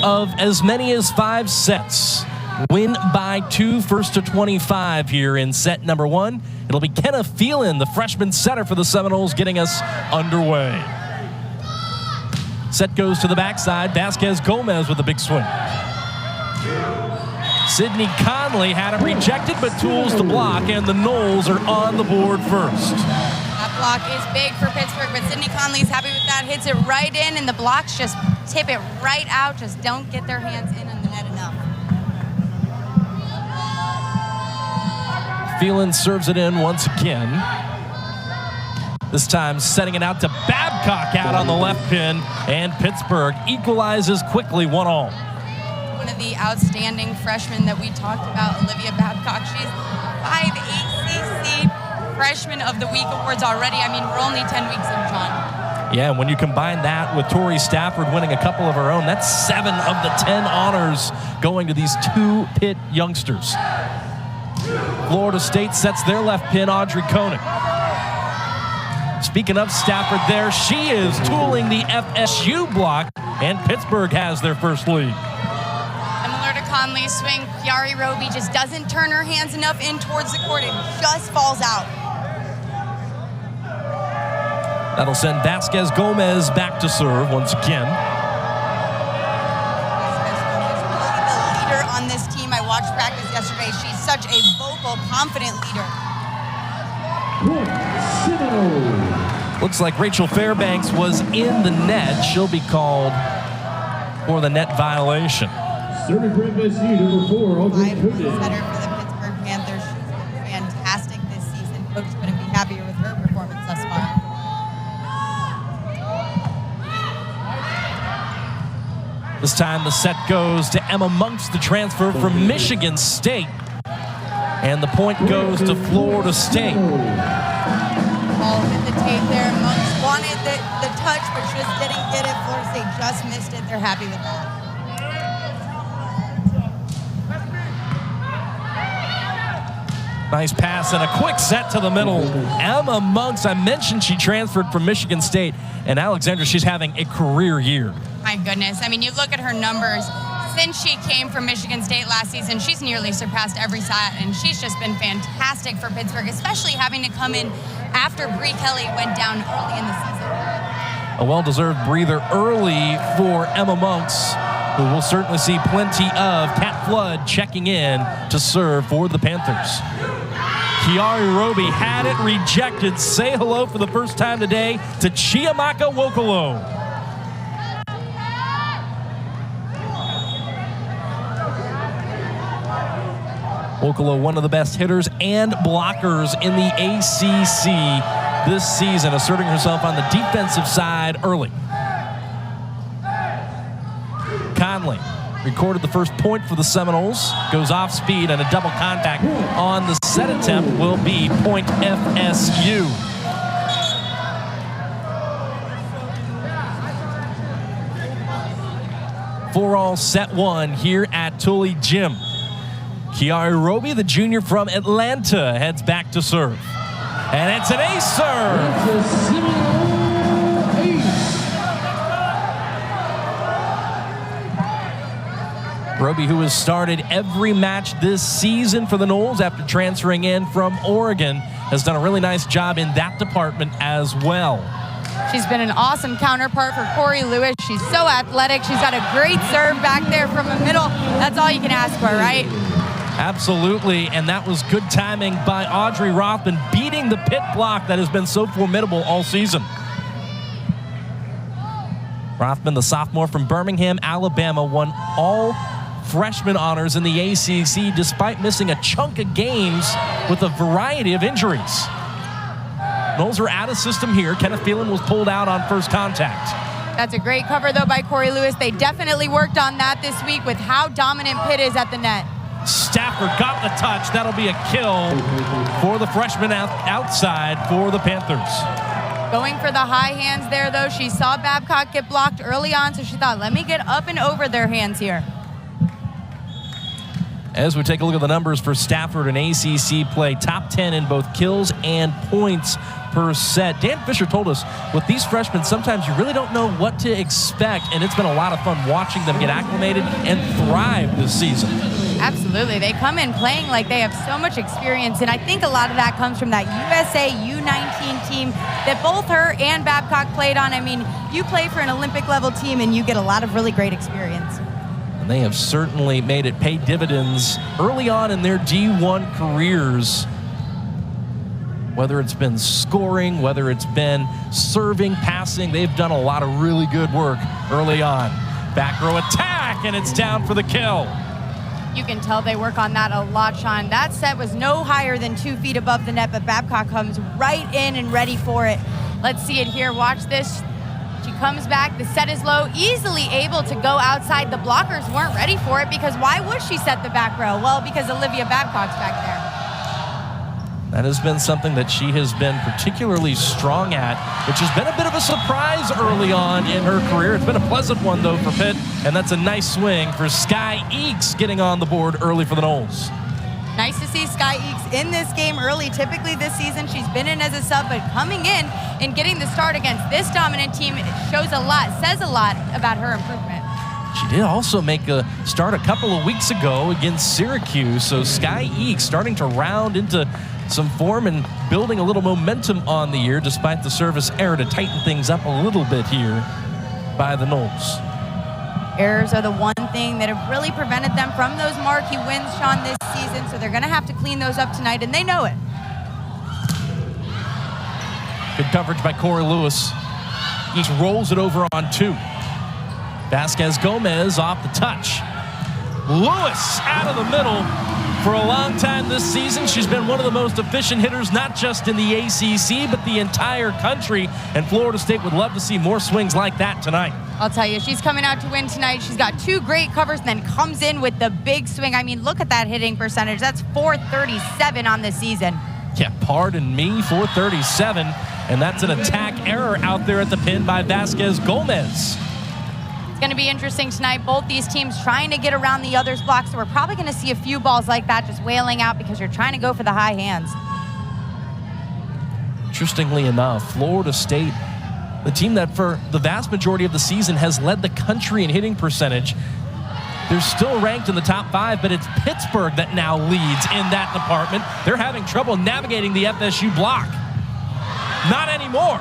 of as many as 5 sets. Win by 2, first to 25 here in set number 1. It'll be Kenna Phelan, the freshman setter for the Seminoles, getting us underway. Set goes to the backside. Vasquez Gomez with a big swing. Sydney Conley had it rejected, but tools the block, and the Noles are on the board first. That block is big for Pittsburgh, but Sydney Conley's happy with that. Hits it right in, and the blocks just tip it right out. Just don't get their hands in on the net enough. Phelan serves it in once again. This time setting it out to Babcock out on the left pin, and Pittsburgh equalizes quickly 1-1. One of the outstanding freshmen that we talked about, Olivia Babcock. She's 5 ACC Freshman of the Week awards already. I mean, we're only 10 weeks in, John. Yeah, and when you combine that with Tori Stafford winning a couple of her own, that's 7 of the 10 honors going to these 2 Pitt youngsters. Florida State sets their left pin, Audrey Koenig. Speaking of Stafford there, she is tooling the FSU block, and Pittsburgh has their first lead. Similar to Conley's swing, Kiari Roby just doesn't turn her hands enough in towards the court. It just falls out. That'll send Vasquez Gomez back to serve once again. The leader on this team. I watched practice yesterday. She's such a vocal, confident leader. Looks like Rachel Fairbanks was in the net. She'll be called for the net violation. Serving for FSU, number 4, Audrey Koenig. Setter for the Pittsburgh Panthers. She's been fantastic this season. Coach couldn't be happier with her performance thus far. This time the set goes to Emma Monks, the transfer from Michigan State. And the point goes to Florida State. Ball hit the tape there. Monks wanted the touch, but just didn't get it. Florida State just missed it. They're happy with that. Nice pass and a quick set to the middle. Emma Monks, I mentioned she transferred from Michigan State. And Alexandra, she's having a career year. My goodness. I mean, you look at her numbers. Since she came from Michigan State last season, she's nearly surpassed every set, and she's just been fantastic for Pittsburgh, especially having to come in after Bree Kelly went down early in the season. A well-deserved breather early for Emma Monks, who we'll certainly see plenty of. Kat Flood checking in to serve for the Panthers. Kiari Roby had it rejected. Say hello for the first time today to Chiamaka Wokolo. Wokolo, one of the best hitters and blockers in the ACC this season, asserting herself on the defensive side early. Conley recorded the first point for the Seminoles, goes off speed, and a double contact on the set attempt will be point FSU. For all set 1 here at Tully Gym. Kiari Roby, the junior from Atlanta, heads back to serve. And it's an ace serve. Roby, who has started every match this season for the Noles after transferring in from Oregon, has done a really nice job in that department as well. She's been an awesome counterpart for Corey Lewis. She's so athletic. She's got a great serve back there from the middle. That's all you can ask for, right? Absolutely, and that was good timing by Audrey Rothman, beating the Pitt block that has been so formidable all season. Rothman, the sophomore from Birmingham, Alabama, won all freshman honors in the ACC despite missing a chunk of games with a variety of injuries. Noles are out of system here. Kenna Phelan was pulled out on first contact. That's a great cover, though, by Corey Lewis. They definitely worked on that this week with how dominant Pitt is at the net. Stafford got the touch. That'll be a kill for the freshman outside for the Panthers. Going for the high hands there, though. She saw Babcock get blocked early on, so she thought, let me get up and over their hands here. As we take a look at the numbers for Stafford in ACC play, top 10 in both kills and points per set. Dan Fisher told us with these freshmen, sometimes you really don't know what to expect, and it's been a lot of fun watching them get acclimated and thrive this season. Absolutely. They come in playing like they have so much experience, and I think a lot of that comes from that USA U19 team that both her and Babcock played on. I mean, you play for an Olympic-level team, and you get a lot of really great experience. And they have certainly made it pay dividends early on in their D1 careers. Whether it's been scoring, whether it's been serving, passing, they've done a lot of really good work early on. Back row attack, and it's down for the kill. You can tell they work on that a lot, Sean. That set was no higher than 2 feet above the net, but Babcock comes right in and ready for it. Let's see it here. Watch this. She comes back. The set is low, easily able to go outside. The blockers weren't ready for it because why would she set the back row? Well, because Olivia Babcock's back there. That has been something that she has been particularly strong at, which has been a bit of a surprise early on in her career. It's been a pleasant one, though, for Pitt, and that's a nice swing for Sky Eakes getting on the board early for the Noles. Nice to see Sky Eakes in this game early. Typically this season, she's been in as a sub, but coming in and getting the start against this dominant team shows a lot, says a lot about her improvement. She did also make a start a couple of weeks ago against Syracuse, so Sky Eakes starting to round into some form and building a little momentum on the year despite the service error to tighten things up a little bit here by the Noles. Errors are the one thing that have really prevented them from those marquee wins, Sean, this season, so they're going to have to clean those up tonight, and they know it. Good coverage by Corey Lewis. Each rolls it over on 2. Vasquez Gomez off the touch. Lewis out of the middle. For a long time this season, she's been one of the most efficient hitters, not just in the ACC, but the entire country. And Florida State would love to see more swings like that tonight. I'll tell you, she's coming out to win tonight. She's got 2 great covers and then comes in with the big swing. I mean, look at that hitting percentage. That's .437 on the season. Yeah, pardon me, .437. And that's an attack error out there at the pin by Vasquez Gomez. Going to be interesting tonight. Both these teams trying to get around the other's block, so we're probably going to see a few balls like that just wailing out because you're trying to go for the high hands. Interestingly enough, Florida State, the team that for the vast majority of the season has led the country in hitting percentage, they're still ranked in the top 5, but it's Pittsburgh that now leads in that department. They're having trouble navigating the FSU block. Not anymore.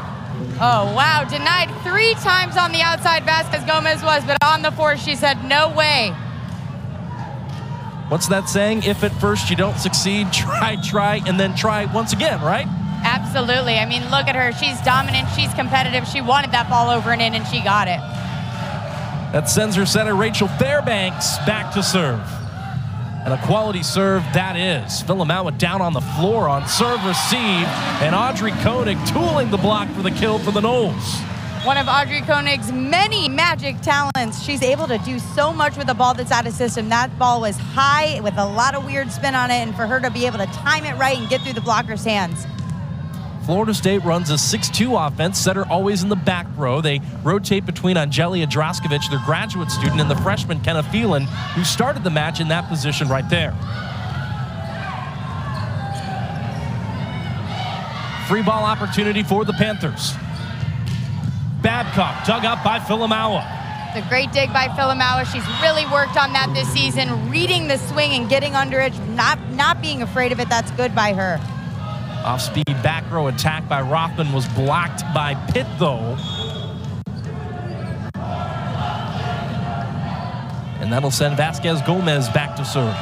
Oh, wow. Denied 3 times on the outside, Vasquez Gomez was, but on the 4th, she said, no way. What's that saying? If at first you don't succeed, try, and then try once again, right? Absolutely. I mean, look at her. She's dominant. She's competitive. She wanted that ball over and in, and she got it. That sends her setter Rachel Fairbanks back to serve. And a quality serve that is. Philomawa down on the floor on serve receive, and Audrey Koenig tooling the block for the kill for the Noles. One of Audrey Koenig's many magic talents. She's able to do so much with a ball that's out of system. That ball was high with a lot of weird spin on it, and for her to be able to time it right and get through the blocker's hands. Florida State runs a 6-2 offense, setter always in the back row. They rotate between Angelia Draskovic, their graduate student, and the freshman Kenna Phelan, who started the match in that position right there. Free ball opportunity for the Panthers. Babcock dug up by Philomawa. It's a great dig by Philomawa. She's really worked on that this season, reading the swing and getting under it, not being afraid of it. That's good by her. Off-speed back row attack by Rothman was blocked by Pitt, though. And that'll send Vasquez Gomez back to serve.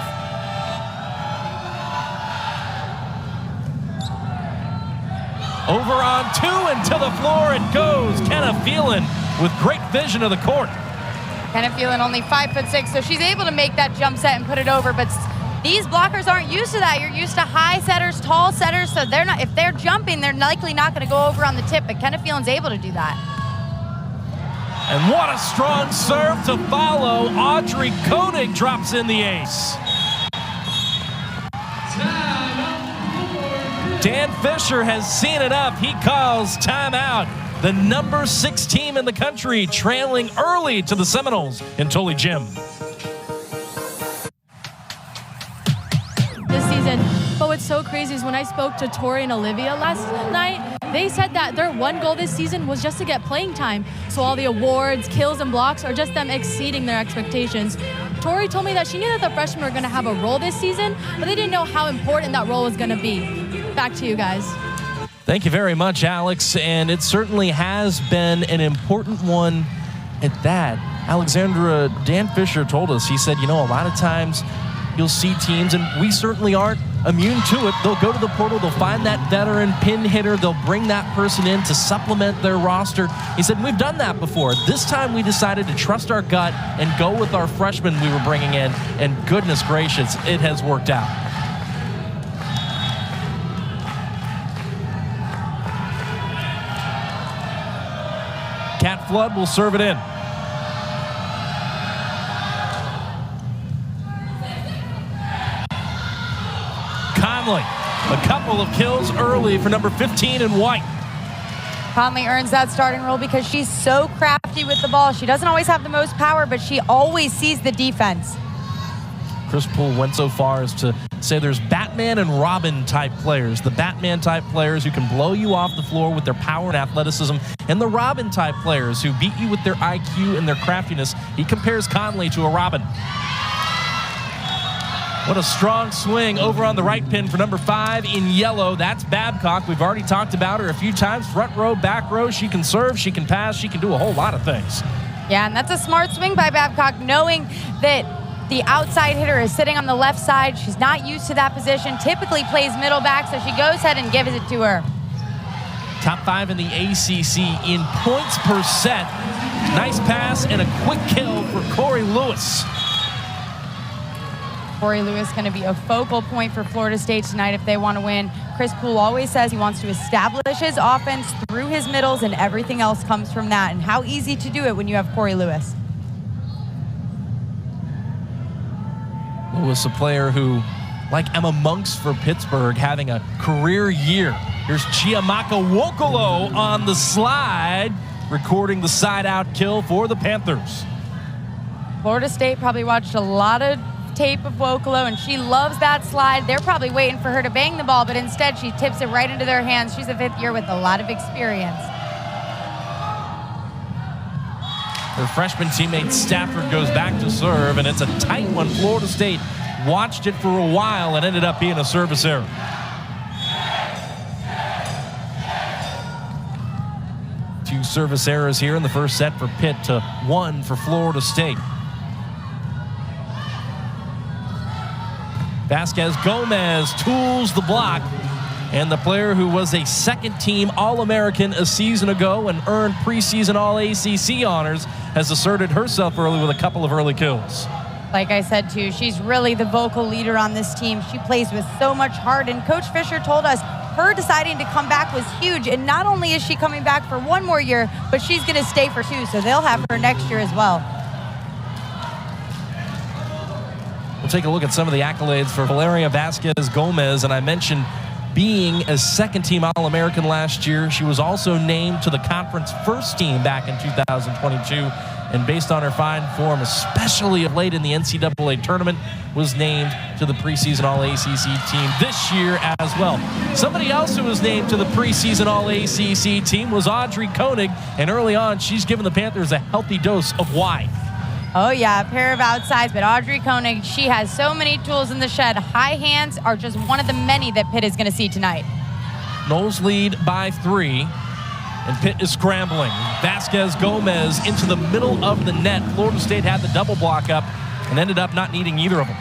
Over on 2 and to the floor it goes. Kenna Phelan with great vision of the court. Kenna Phelan only 5'6", so she's able to make that jump set and put it over, but these blockers aren't used to that. You're used to high setters, tall setters, so they're not. If they're jumping, they're likely not going to go over on the tip, but Kenna Phelan's able to do that. And what a strong serve to follow. Audrey Koenig drops in the ace. Dan Fisher has seen it up. He calls timeout. The number 6 team in the country trailing early to the Seminoles in Tully Gym. season. But what's so crazy is when I spoke to Tori and Olivia last night, they said that their one goal this season was just to get playing time. So all the awards, kills, and blocks are just them exceeding their expectations. Tori told me that she knew that the freshmen were going to have a role this season, but they didn't know how important that role was going to be. Back to you guys. Thank you very much, Alex. And it certainly has been an important one at that. Alexandra, Dan Fisher told us, he said, you know, a lot of times you'll see teams, and we certainly aren't immune to it. They'll go to the portal, they'll find that veteran pin hitter, they'll bring that person in to supplement their roster. He said, we've done that before. This time we decided to trust our gut and go with our freshmen we were bringing in, and goodness gracious, it has worked out. Kat Flood will serve it in. Conley, a couple of kills early for number 15 in white. Conley earns that starting role because she's so crafty with the ball. She doesn't always have the most power, but she always sees the defense. Chris Poole went so far as to say there's Batman and Robin type players. The Batman type players who can blow you off the floor with their power and athleticism, and the Robin type players who beat you with their IQ and their craftiness. He compares Conley to a Robin. What a strong swing over on the right pin for number 5 in yellow. That's Babcock. We've already talked about her a few times. Front row, back row. She can serve, she can pass, she can do a whole lot of things. Yeah, and that's a smart swing by Babcock, knowing that the outside hitter is sitting on the left side. She's not used to that position, typically plays middle back, so she goes ahead and gives it to her. Top 5 in the ACC in points per set. Nice pass and a quick kill for Corey Lewis. Corey Lewis going to be a focal point for Florida State tonight if they want to win. Chris Poole always says he wants to establish his offense through his middles, and everything else comes from that. And how easy to do it when you have Corey Lewis. Lewis, a player who, like Emma Monks for Pittsburgh, having a career year. Here's Chiamaka Wokolo on the slide, recording the side-out kill for the Panthers. Florida State probably watched a lot of tape of Wokolo, and she loves that slide. They're probably waiting for her to bang the ball, but instead she tips it right into their hands. She's a 5th year with a lot of experience. Her freshman teammate Stafford goes back to serve, and it's a tight one. Florida State watched it for a while and ended up being a service error. Two service errors here in the first set for Pitt to 1 for Florida State. Vasquez Gomez tools the block, and the player who was a second-team All-American a season ago and earned preseason All-ACC honors has asserted herself early with a couple of early kills. Like I said, too, she's really the vocal leader on this team. She plays with so much heart, and Coach Fisher told us her deciding to come back was huge, and not only is she coming back for 1 more year, but she's going to stay for 2, so they'll have her next year as well. We'll take a look at some of the accolades for Valeria Vasquez Gomez, and I mentioned being a second-team All-American last year. She was also named to the conference first team back in 2022, and based on her fine form, especially of late in the NCAA tournament, was named to the preseason All-ACC team this year as well. Somebody else who was named to the preseason All-ACC team was Audrey Koenig, and early on, she's given the Panthers a healthy dose of wide. Oh, yeah, a pair of outsides, but Audrey Koenig, she has so many tools in the shed. High hands are just one of the many that Pitt is going to see tonight. Knowles lead by 3, and Pitt is scrambling. Vasquez Gomez into the middle of the net. Florida State had the double block up and ended up not needing either of them.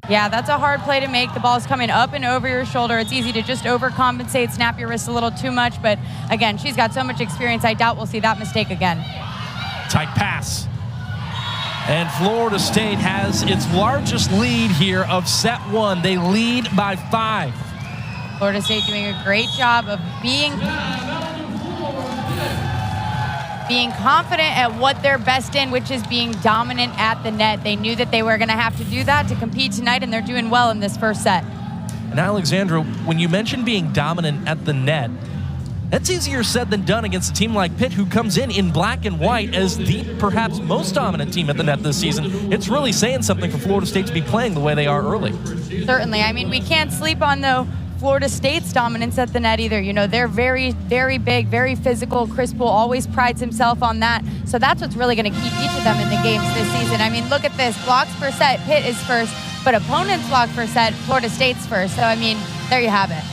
Yeah, that's a hard play to make. The ball's coming up and over your shoulder. It's easy to just overcompensate, snap your wrist a little too much, but again, she's got so much experience, I doubt we'll see that mistake again. Tight pass. And Florida State has its largest lead here of set 1. They lead by 5. Florida State doing a great job of being confident at what they're best in, which is being dominant at the net. They knew that they were going to have to do that to compete tonight, and they're doing well in this first set. And Alexandra, when you mention being dominant at the net, That's easier said than done against a team like Pitt, who comes in black and white as the perhaps most dominant team at the net this season. It's really saying something for Florida State to be playing the way they are early. Certainly. I mean, we can't sleep on, though, Florida State's dominance at the net either. You know, they're very, very big, very physical. Chris Poole always prides himself on that. So that's what's really going to keep each of them in the games this season. I mean, look at this. Blocks per set, Pitt is first, but opponents block per set, Florida State's first. So, I mean, there you have it.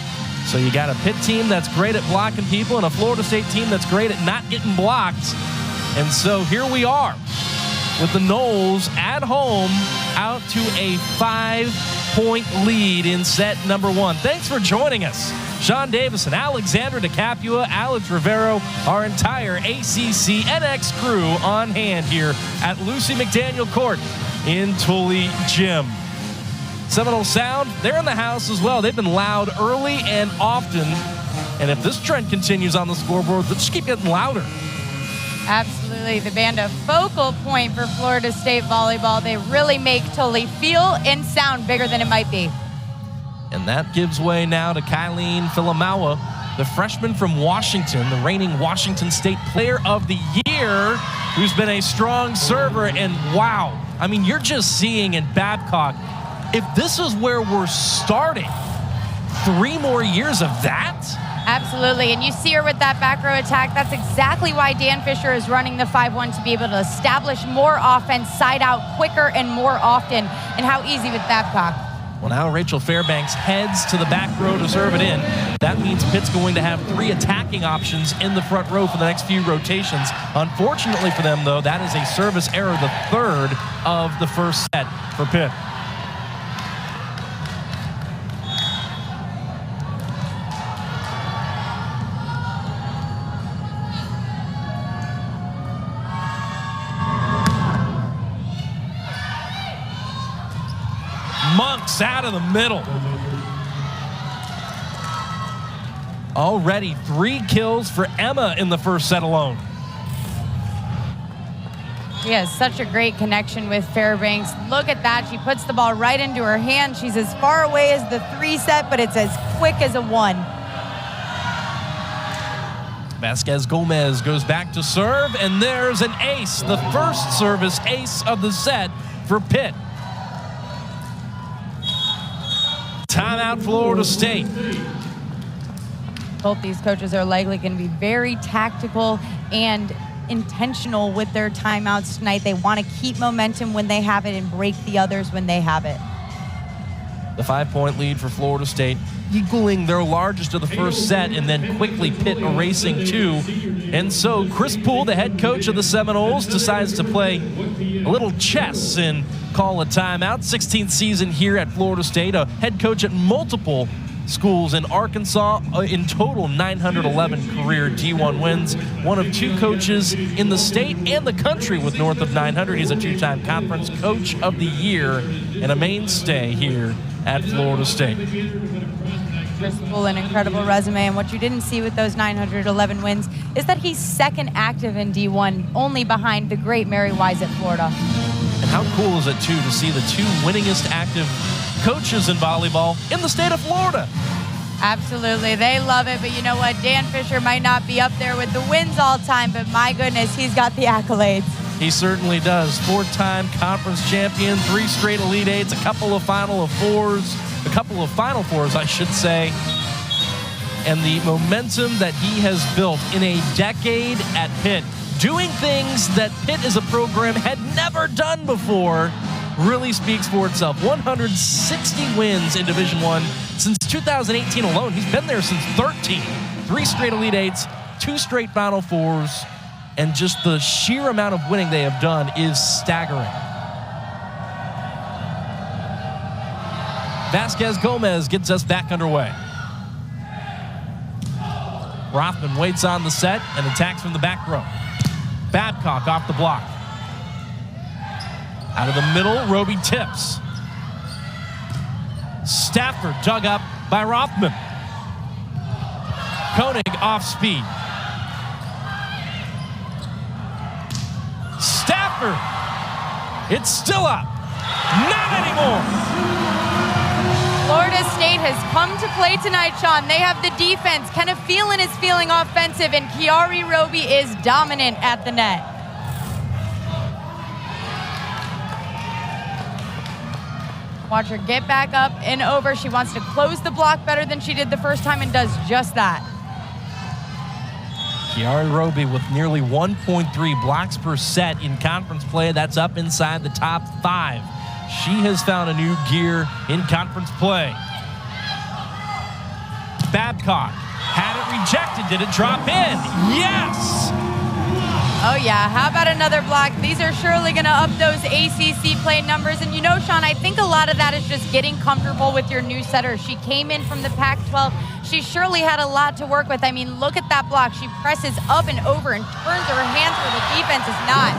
So you got a Pitt team that's great at blocking people and a Florida State team that's great at not getting blocked. And so here we are with the Noles at home out to a 5-point lead in set number 1. Thanks for joining us. Sean Davison, Alexandra DeCapua, Alex Rivero, our entire ACC NX crew on hand here at Lucy McDaniel Court in Tully Gym. Seminole Sound, they're in the house as well. They've been loud early and often. And if this trend continues on the scoreboard, they'll just keep getting louder. Absolutely. The band a focal point for Florida State volleyball. They really make Tully feel and sound bigger than it might be. And that gives way now to Kylene Filamawa, the freshman from Washington, the reigning Washington State Player of the Year, who's been a strong server. And wow, I mean, you're just seeing in Babcock, if this is where we're starting, 3 more years of that? Absolutely, and you see her with that back row attack. That's exactly why Dan Fisher is running the 5-1 to be able to establish more offense, side out quicker and more often, and how easy with Babcock. Well, now Rachel Fairbanks heads to the back row to serve it in. That means Pitt's going to have 3 attacking options in the front row for the next few rotations. Unfortunately for them, though, that is a service error, the 3rd of the first set for Pitt. Monks out of the middle. Already 3 kills for Emma in the first set alone. She has such a great connection with Fairbanks. Look at that. She puts the ball right into her hand. She's as far away as the 3 set, but it's as quick as a 1. Vasquez Gomez goes back to serve, and there's an ace, the first service ace of the set for Pitt. Timeout, Florida State. Both these coaches are likely going to be very tactical and intentional with their timeouts tonight. They want to keep momentum when they have it and break the others when they have it. The 5-point lead for Florida State, equaling their largest of the first set, and then quickly Pitt erasing 2. And so Chris Poole, the head coach of the Seminoles, decides to play a little chess and call a timeout. 16th season here at Florida State, a head coach at multiple schools in Arkansas. In total, 911 career D1 wins. One of 2 coaches in the state and the country with north of 900. He's a 2-time conference coach of the year and a mainstay here at Florida State. Chris Poole, an incredible resume, and what you didn't see with those 911 wins is that he's second active in D1, only behind the great Mary Wise at Florida. And how cool is it, too, to see the 2 winningest active coaches in volleyball in the state of Florida? Absolutely. They love it. But you know what? Dan Fisher might not be up there with the wins all time, but my goodness, he's got the accolades. He certainly does. 4-time conference champion, 3 straight Elite Eights, a couple of Final Fours, I should say. And the momentum that he has built in a decade at Pitt, doing things that Pitt as a program had never done before, really speaks for itself. 160 wins in Division I since 2018 alone. He's been there since 13. 3 straight Elite Eights, 2 straight Final Fours, and just the sheer amount of winning they have done is staggering. Vasquez Gomez gets us back underway. Rothman waits on the set and attacks from the back row. Babcock off the block. Out of the middle, Roby tips. Stafford dug up by Rothman. Koenig off speed. Stafford, it's still up. Not anymore. Florida State has come to play tonight, Sean. They have the defense. Kenneth Phelan is feeling offensive, and Kiari Roby is dominant at the net. Watch her get back up and over. She wants to close the block better than she did the first time and does just that. Kiari Roby with nearly 1.3 blocks per set in conference play. That's up inside the top 5. She has found a new gear in conference play. Babcock had it rejected. Did it drop in? Yes! Oh yeah, how about another block? These are surely gonna up those ACC play numbers. And you know, Sean, I think a lot of that is just getting comfortable with your new setter. She came in from the Pac-12. She surely had a lot to work with. I mean, look at that block. She presses up and over and turns her hands where the defense is not.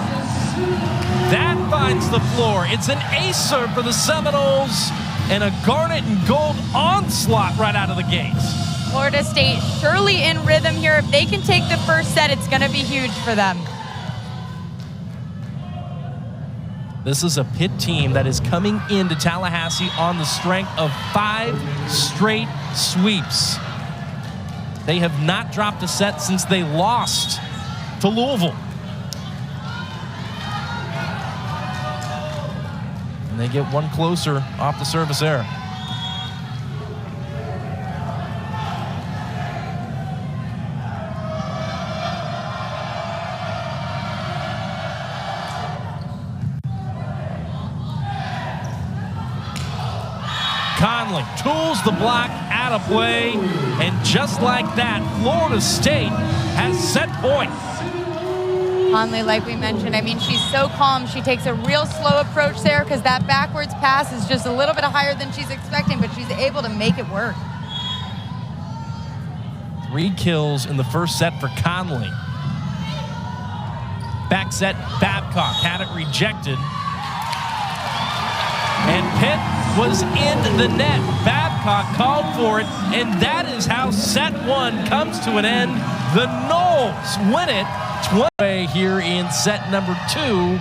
That finds the floor. It's an acer for the Seminoles and a garnet and gold onslaught right out of the gates. Florida State surely in rhythm here. If they can take the first set, it's gonna be huge for them. This is a Pitt team that is coming into Tallahassee on the strength of 5 straight sweeps. They have not dropped a set since they lost to Louisville. And they get one closer off the service error. Conley tools the block out of play, and just like that, Florida State has set point. Conley, like we mentioned, I mean, she's so calm. She takes a real slow approach there because that backwards pass is just a little bit higher than she's expecting, but she's able to make it work. 3 kills in the first set for Conley. Back set, Babcock had it rejected. And Pitt was in the net. Babcock called for it, and that is how set 1 comes to an end. The Noles win it 20 here in set number 2.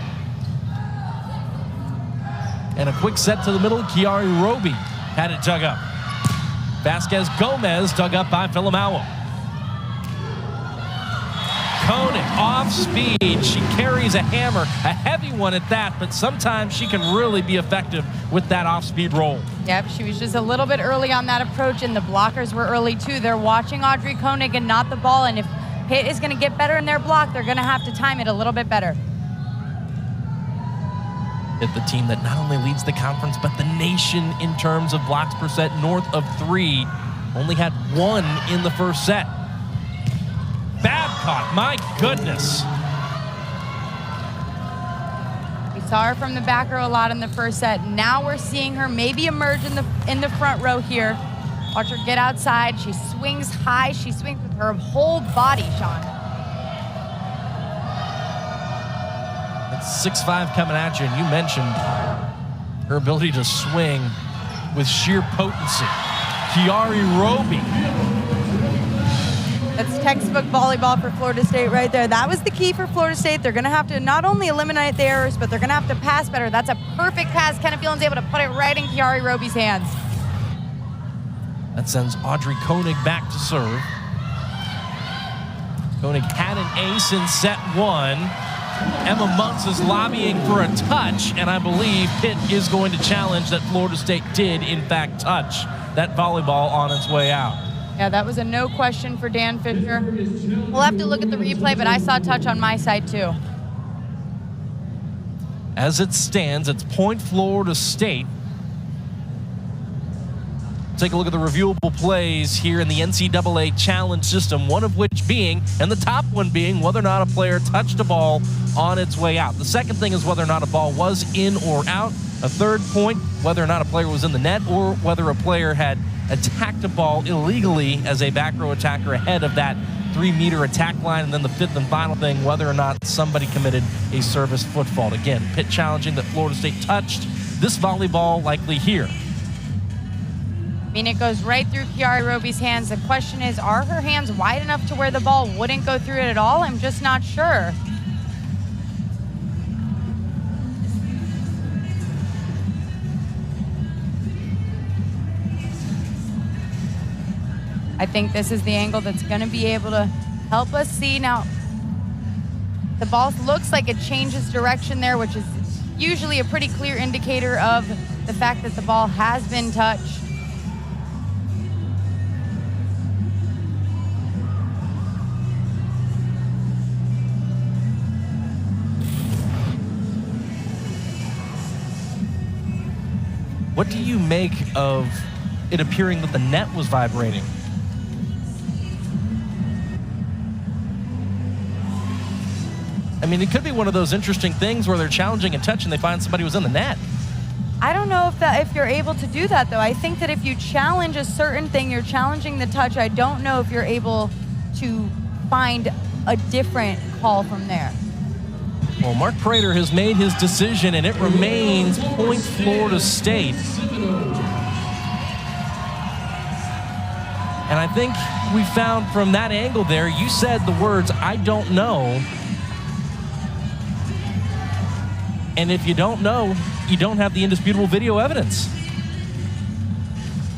And a quick set to the middle. Kiari Roby had it dug up. Vasquez Gomez dug up by Filamawa. Koenig off speed. She carries a hammer, a heavy one at that, but sometimes she can really be effective with that off-speed roll. Yep, she was just a little bit early on that approach, and the blockers were early too. They're watching Audrey Koenig and not the ball, and if Pitt is going to get better in their block, they're going to have to time it a little bit better. Pitt, the team that not only leads the conference, but the nation in terms of blocks per set, north of 3, only had 1 in the first set. Babcock, my goodness. We saw her from the back row a lot in the first set. Now we're seeing her maybe emerge in the front row here. Watch her get outside. She swings high. She swings with her whole body, Sean. That's 6'5" coming at you, and you mentioned her ability to swing with sheer potency. Kiari Roby. That's textbook volleyball for Florida State right there. That was the key for Florida State. They're going to have to not only eliminate the errors, but they're going to have to pass better. That's a perfect pass. Kenneth Phelan's able to put it right in Kiari Roby's hands. That sends Audrey Koenig back to serve. Koenig had an ace in set 1. Emma Monks is lobbying for a touch, and I believe Pitt is going to challenge that Florida State did, in fact, touch that volleyball on its way out. Yeah, that was a no question for Dan Fisher. We'll have to look at the replay, but I saw touch on my side too. As it stands, it's point Florida State. Take a look at the reviewable plays here in the NCAA challenge system, one of which being, and the top one being, whether or not a player touched a ball on its way out. The second thing is whether or not a ball was in or out. A third point, whether or not a player was in the net or whether a player had attacked a ball illegally as a back row attacker ahead of that 3-meter attack line. And then the fifth and final thing, whether or not somebody committed a service foot fault. Again, Pitt challenging that Florida State touched this volleyball likely here. I mean, it goes right through Kiari Roby's hands. The question is, are her hands wide enough to where the ball wouldn't go through it at all? I'm just not sure. I think this is the angle that's going to be able to help us see. Now, the ball looks like it changes direction there, which is usually a pretty clear indicator of the fact that the ball has been touched. What do you make of it appearing that the net was vibrating? I mean, it could be one of those interesting things where they're challenging a touch and they find somebody was in the net. I don't know if you're able to do that, though. I think that if you challenge a certain thing, you're challenging the touch. I don't know if you're able to find a different call from there. Well, Mark Prater has made his decision, and it remains point Florida State. And I think we found from that angle there, you said the words, "I don't know." And if you don't know, you don't have the indisputable video evidence.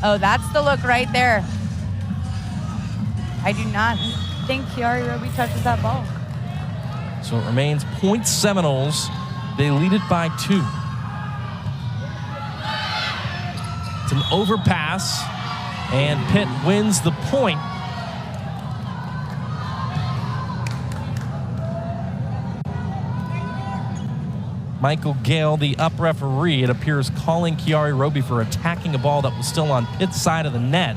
Oh, that's the look right there. I do not think Kiari Roby touches that ball. So it remains point Seminoles. They lead it by 2. It's an overpass, and Pitt wins the point. Michael Gale, the up referee, it appears calling Kiari Roby for attacking a ball that was still on Pitt's side of the net.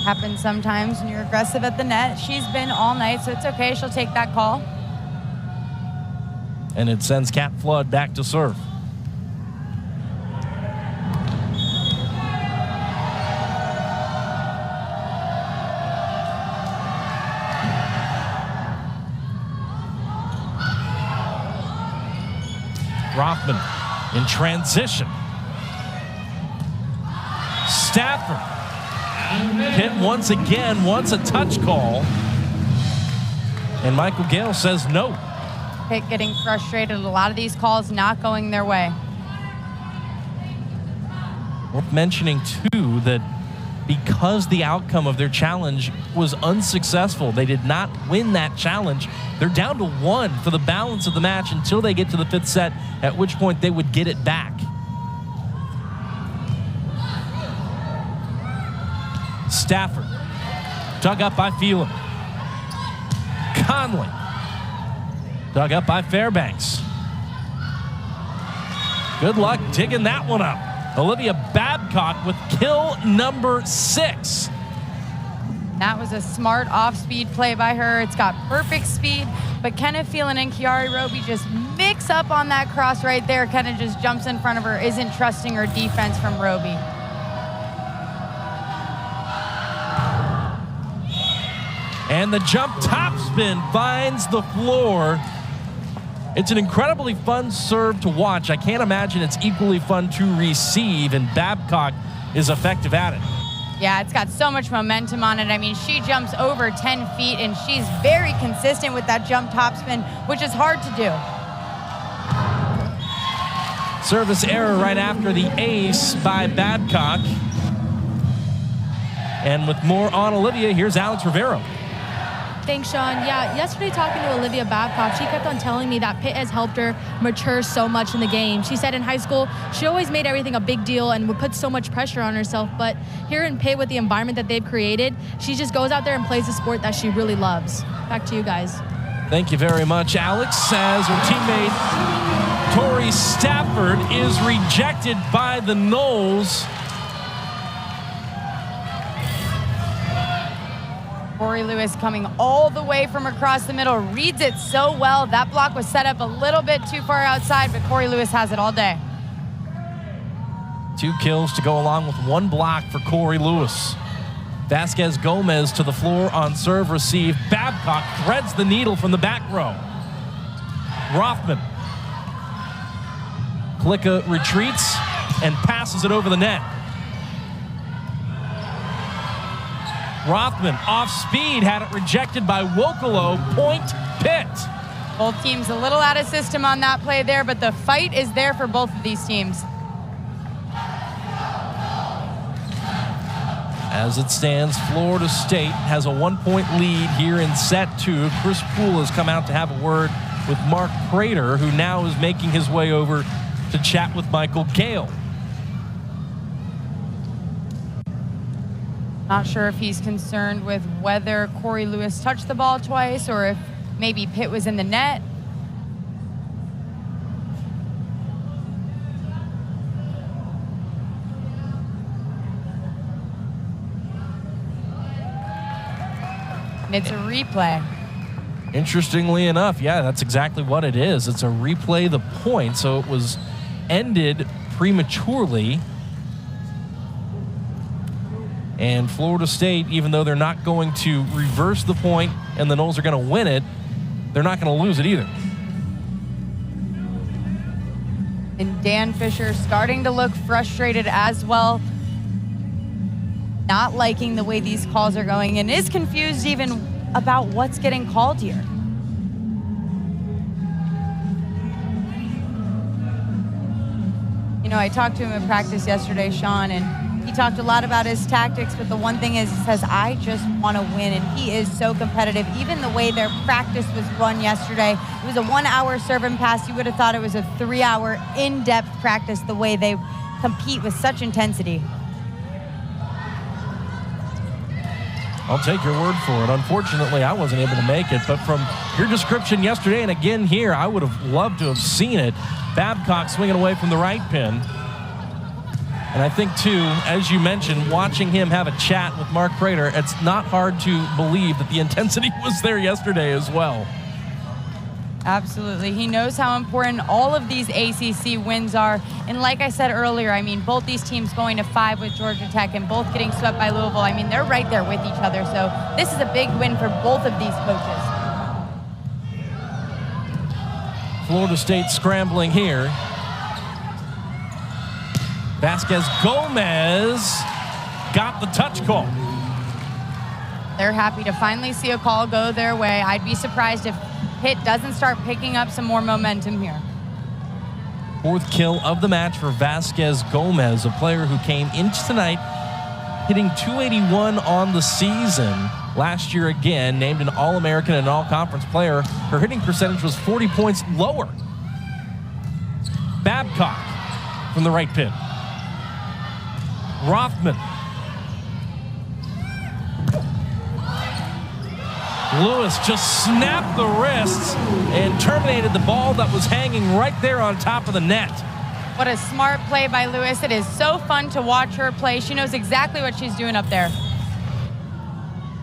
Happens sometimes when you're aggressive at the net. She's been all night, so it's okay. She'll take that call. And it sends Cat Flood back to serve. Rothman in transition. Stafford. Pitt once again wants a touch call. And Michael Gale says no. Pitt getting frustrated. A lot of these calls not going their way. Worth mentioning, too, that because the outcome of their challenge was unsuccessful, they did not win that challenge. They're down to 1 for the balance of the match until they get to the 5th set, at which point they would get it back. Stafford, dug up by Phelan. Conley, dug up by Fairbanks. Good luck digging that one up. Olivia Babcock with kill number 6. That was a smart off-speed play by her. It's got perfect speed, but Kenneth Phelan and Kiari Roby just mix up on that cross right there. Kenneth just jumps in front of her, isn't trusting her defense from Roby. And the jump topspin finds the floor. It's an incredibly fun serve to watch. I can't imagine it's equally fun to receive, and Babcock is effective at it. Yeah, it's got so much momentum on it. I mean, she jumps over 10 feet, and she's very consistent with that jump topspin, which is hard to do. Service error right after the ace by Babcock. And with more on Olivia, here's Alex Rivero. Thanks, Sean. Yeah, yesterday talking to Olivia Babcock, she kept on telling me that Pitt has helped her mature so much in the game. She said in high school, she always made everything a big deal and would put so much pressure on herself. But here in Pitt, with the environment that they've created, she just goes out there and plays a sport that she really loves. Back to you guys. Thank you very much, Alex. As her teammate Tori Stafford is rejected by the Noles. Corey Lewis coming all the way from across the middle, reads it so well. That block was set up a little bit too far outside, but Corey Lewis has it all day. 2 kills to go along with 1 block for Corey Lewis. Vasquez Gomez to the floor on serve receive. Babcock threads the needle from the back row. Rothman. Klicka retreats and passes it over the net. Rothman off speed, had it rejected by Wokolo. Point Pitt. Both teams a little out of system on that play there, but the fight is there for both of these teams. As it stands, Florida State has a 1-point lead here in set 2. Chris Poole has come out to have a word with Mark Prater, who now is making his way over to chat with Michael Gale. Not sure if he's concerned with whether Corey Lewis touched the ball twice or if maybe Pitt was in the net. And it's a replay. Interestingly enough, yeah, that's exactly what it is. It's a replay the point, so it was ended prematurely. And Florida State, even though they're not going to reverse the point and the Noles are going to win it, they're not going to lose it either. And Dan Fisher starting to look frustrated as well. Not liking the way these calls are going and is confused even about what's getting called here. You know, I talked to him in practice yesterday, Sean, and he talked a lot about his tactics, but the one thing is, he says, I just want to win, and he is so competitive. Even the way their practice was run yesterday, it was a 1-hour serve and pass. You would have thought it was a 3-hour in-depth practice, the way they compete with such intensity. I'll take your word for it. Unfortunately, I wasn't able to make it, but from your description yesterday and again here, I would have loved to have seen it. Babcock swinging away from the right pin. And I think, too, as you mentioned, watching him have a chat with Mark Prater, it's not hard to believe that the intensity was there yesterday as well. Absolutely. He knows how important all of these ACC wins are. And like I said earlier, I mean, both these teams going to 5 with Georgia Tech and both getting swept by Louisville. I mean, they're right there with each other. So this is a big win for both of these coaches. Florida State scrambling here. Vasquez Gomez got the touch call. They're happy to finally see a call go their way. I'd be surprised if Pitt doesn't start picking up some more momentum here. 4th kill of the match for Vasquez Gomez, a player who came into tonight hitting .281 on the season. Last year again, named an All-American and All-Conference player. Her hitting percentage was 40 points lower. Babcock from the right pin. Rothman. Lewis just snapped the wrists and terminated the ball that was hanging right there on top of the net. What a smart play by Lewis. It is so fun to watch her play. She knows exactly what she's doing up there.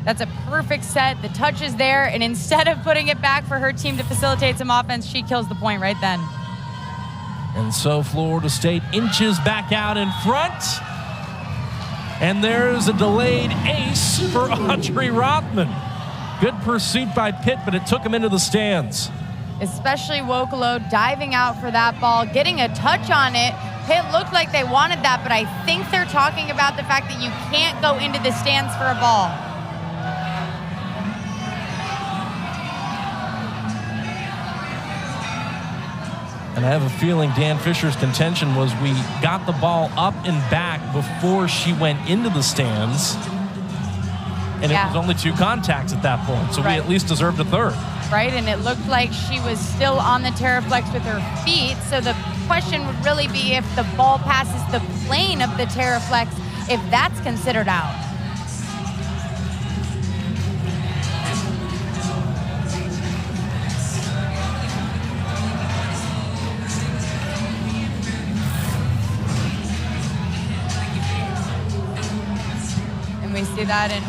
That's a perfect set. The touch is there, and instead of putting it back for her team to facilitate some offense, she kills the point right then. And so Florida State inches back out in front. And there's a delayed ace for Audrey Rothman. Good pursuit by Pitt, but it took him into the stands. Especially Wokolo diving out for that ball, getting a touch on it. Pitt looked like they wanted that, but I think they're talking about the fact that you can't go into the stands for a ball. And I have a feeling Dan Fisher's contention was we got the ball up and back before she went into the stands. And it was only 2 contacts at that point, so we at least deserved a 3rd. Right, and it looked like she was still on the Terraflex with her feet, so the question would really be if the ball passes the plane of the Terraflex, if that's considered out. And we see that in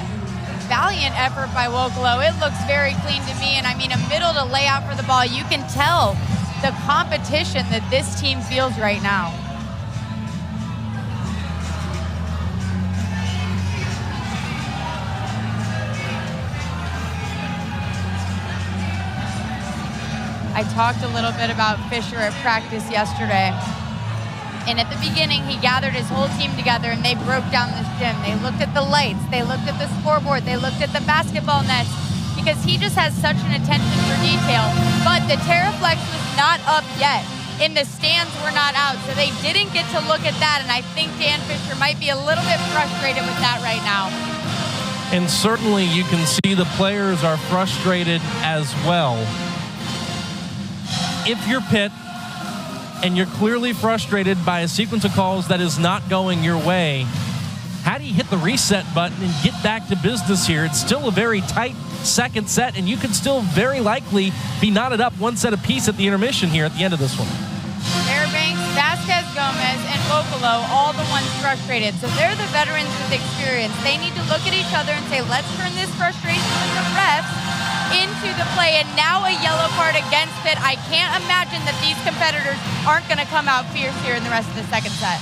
valiant effort by Wokolo. It looks very clean to me, and I mean, a middle to lay out for the ball. You can tell the competition that this team feels right now. I talked a little bit about Fisher at practice yesterday. And at the beginning, he gathered his whole team together and they broke down this gym. They looked at the lights, they looked at the scoreboard, they looked at the basketball nets, because he just has such an attention for detail. But the Terraflex was not up yet. in the stands were not out, so they didn't get to look at that, and I think Dan Fisher might be a little bit frustrated with that right now. And certainly you can see the players are frustrated as well. If you're Pitt and you're clearly frustrated by a sequence of calls that is not going your way, how do you hit the reset button and get back to business here? It's still a very tight second set, and you could still very likely be knotted up one set apiece at the intermission here at the end of this one. Fairbanks, Vasquez Gomez, and Vocalo, all the ones frustrated. So they're the veterans with experience. They need to look at each other and say, let's turn this frustration with the refs into the play. And now a yellow card against Pitt. I can't imagine that these competitors aren't going to come out fierce here in the rest of the second set.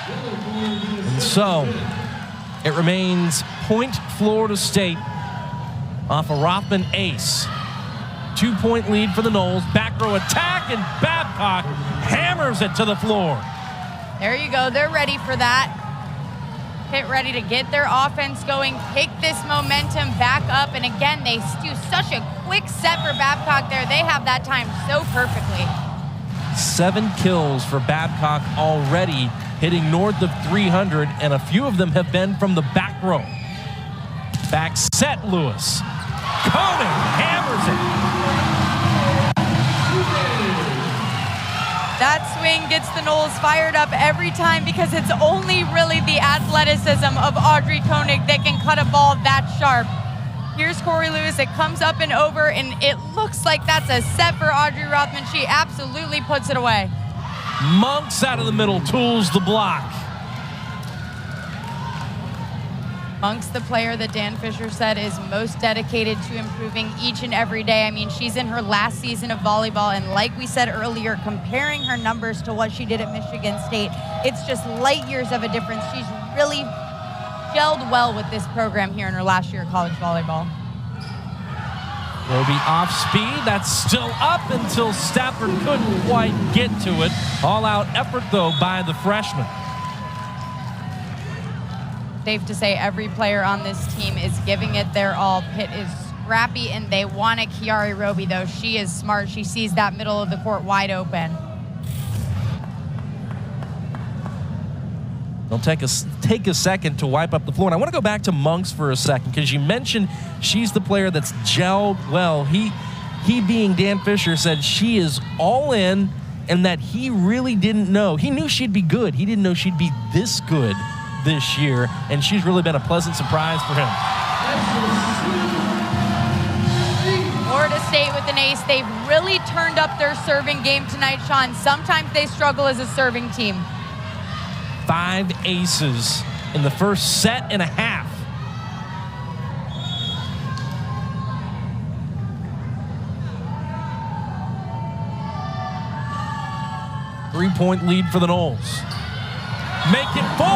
And so it remains point Florida State off a Rothman ace. 2-point lead for the Noles. Back row attack, and Babcock hammers it to the floor. There you go. They're ready for that. Pitt ready to get their offense going, pick this momentum back up. And again, they do such a quick set for Babcock there. They have that time so perfectly. 7 kills for Babcock already, hitting north of 300, and a few of them have been from the back row. Back set, Lewis. Koenig hammers it. That swing gets the Noles fired up every time because it's only really the athleticism of Audrey Koenig that can cut a ball that sharp. Here's Corey Lewis. It comes up and over, and it looks like that's a set for Audrey Rothman. She absolutely puts it away. Monks out of the middle, tools the block. Monk's the player that Dan Fisher said is most dedicated to improving each and every day. I mean, she's in her last season of volleyball, and like we said earlier, comparing her numbers to what she did at Michigan State, it's just light years of a difference. She's really gelled well with this program here in her last year of college volleyball. Roby off speed, that's still up until Stafford couldn't quite get to it. All-out effort, though, by the freshman. Safe to say every player on this team is giving it their all. Pitt is scrappy, and they want it. Kiari Roby, though, she is smart. She sees that middle of the court wide open. They'll take a second to wipe up the floor. And I want to go back to Monks for a second, because you mentioned she's the player that's gelled well. He being Dan Fisher, said she is all in, and that he really didn't know. He knew she'd be good. He didn't know she'd be this good this year, and she's really been a pleasant surprise for him. Florida State with an ace. They've really turned up their serving game tonight, Sean. Sometimes they struggle as a serving team. 5 aces in the first set and a half. Three-point lead for the Noles. Make it 4.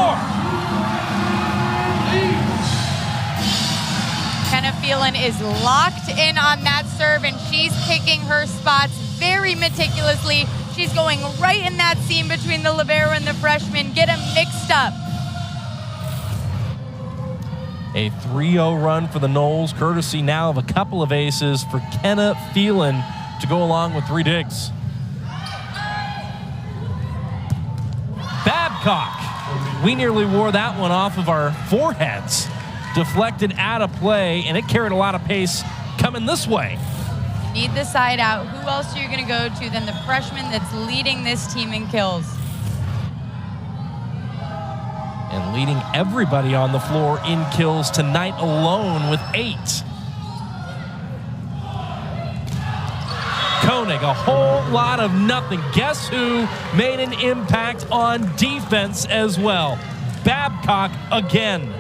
Kenna Phelan is locked in on that serve, and she's picking her spots very meticulously. She's going right in that seam between the libero and the freshman. Get them mixed up. A 3-0 run for the Noles, courtesy now of a couple of aces for Kenna Phelan to go along with 3 digs. Babcock. We nearly wore that one off of our foreheads. Deflected out of play, and it carried a lot of pace coming this way. Need the side out. Who else are you going to go to than the freshman that's leading this team in kills? And leading everybody on the floor in kills tonight alone with 8. Koenig, a whole lot of nothing. Guess who made an impact on defense as well? Babcock again.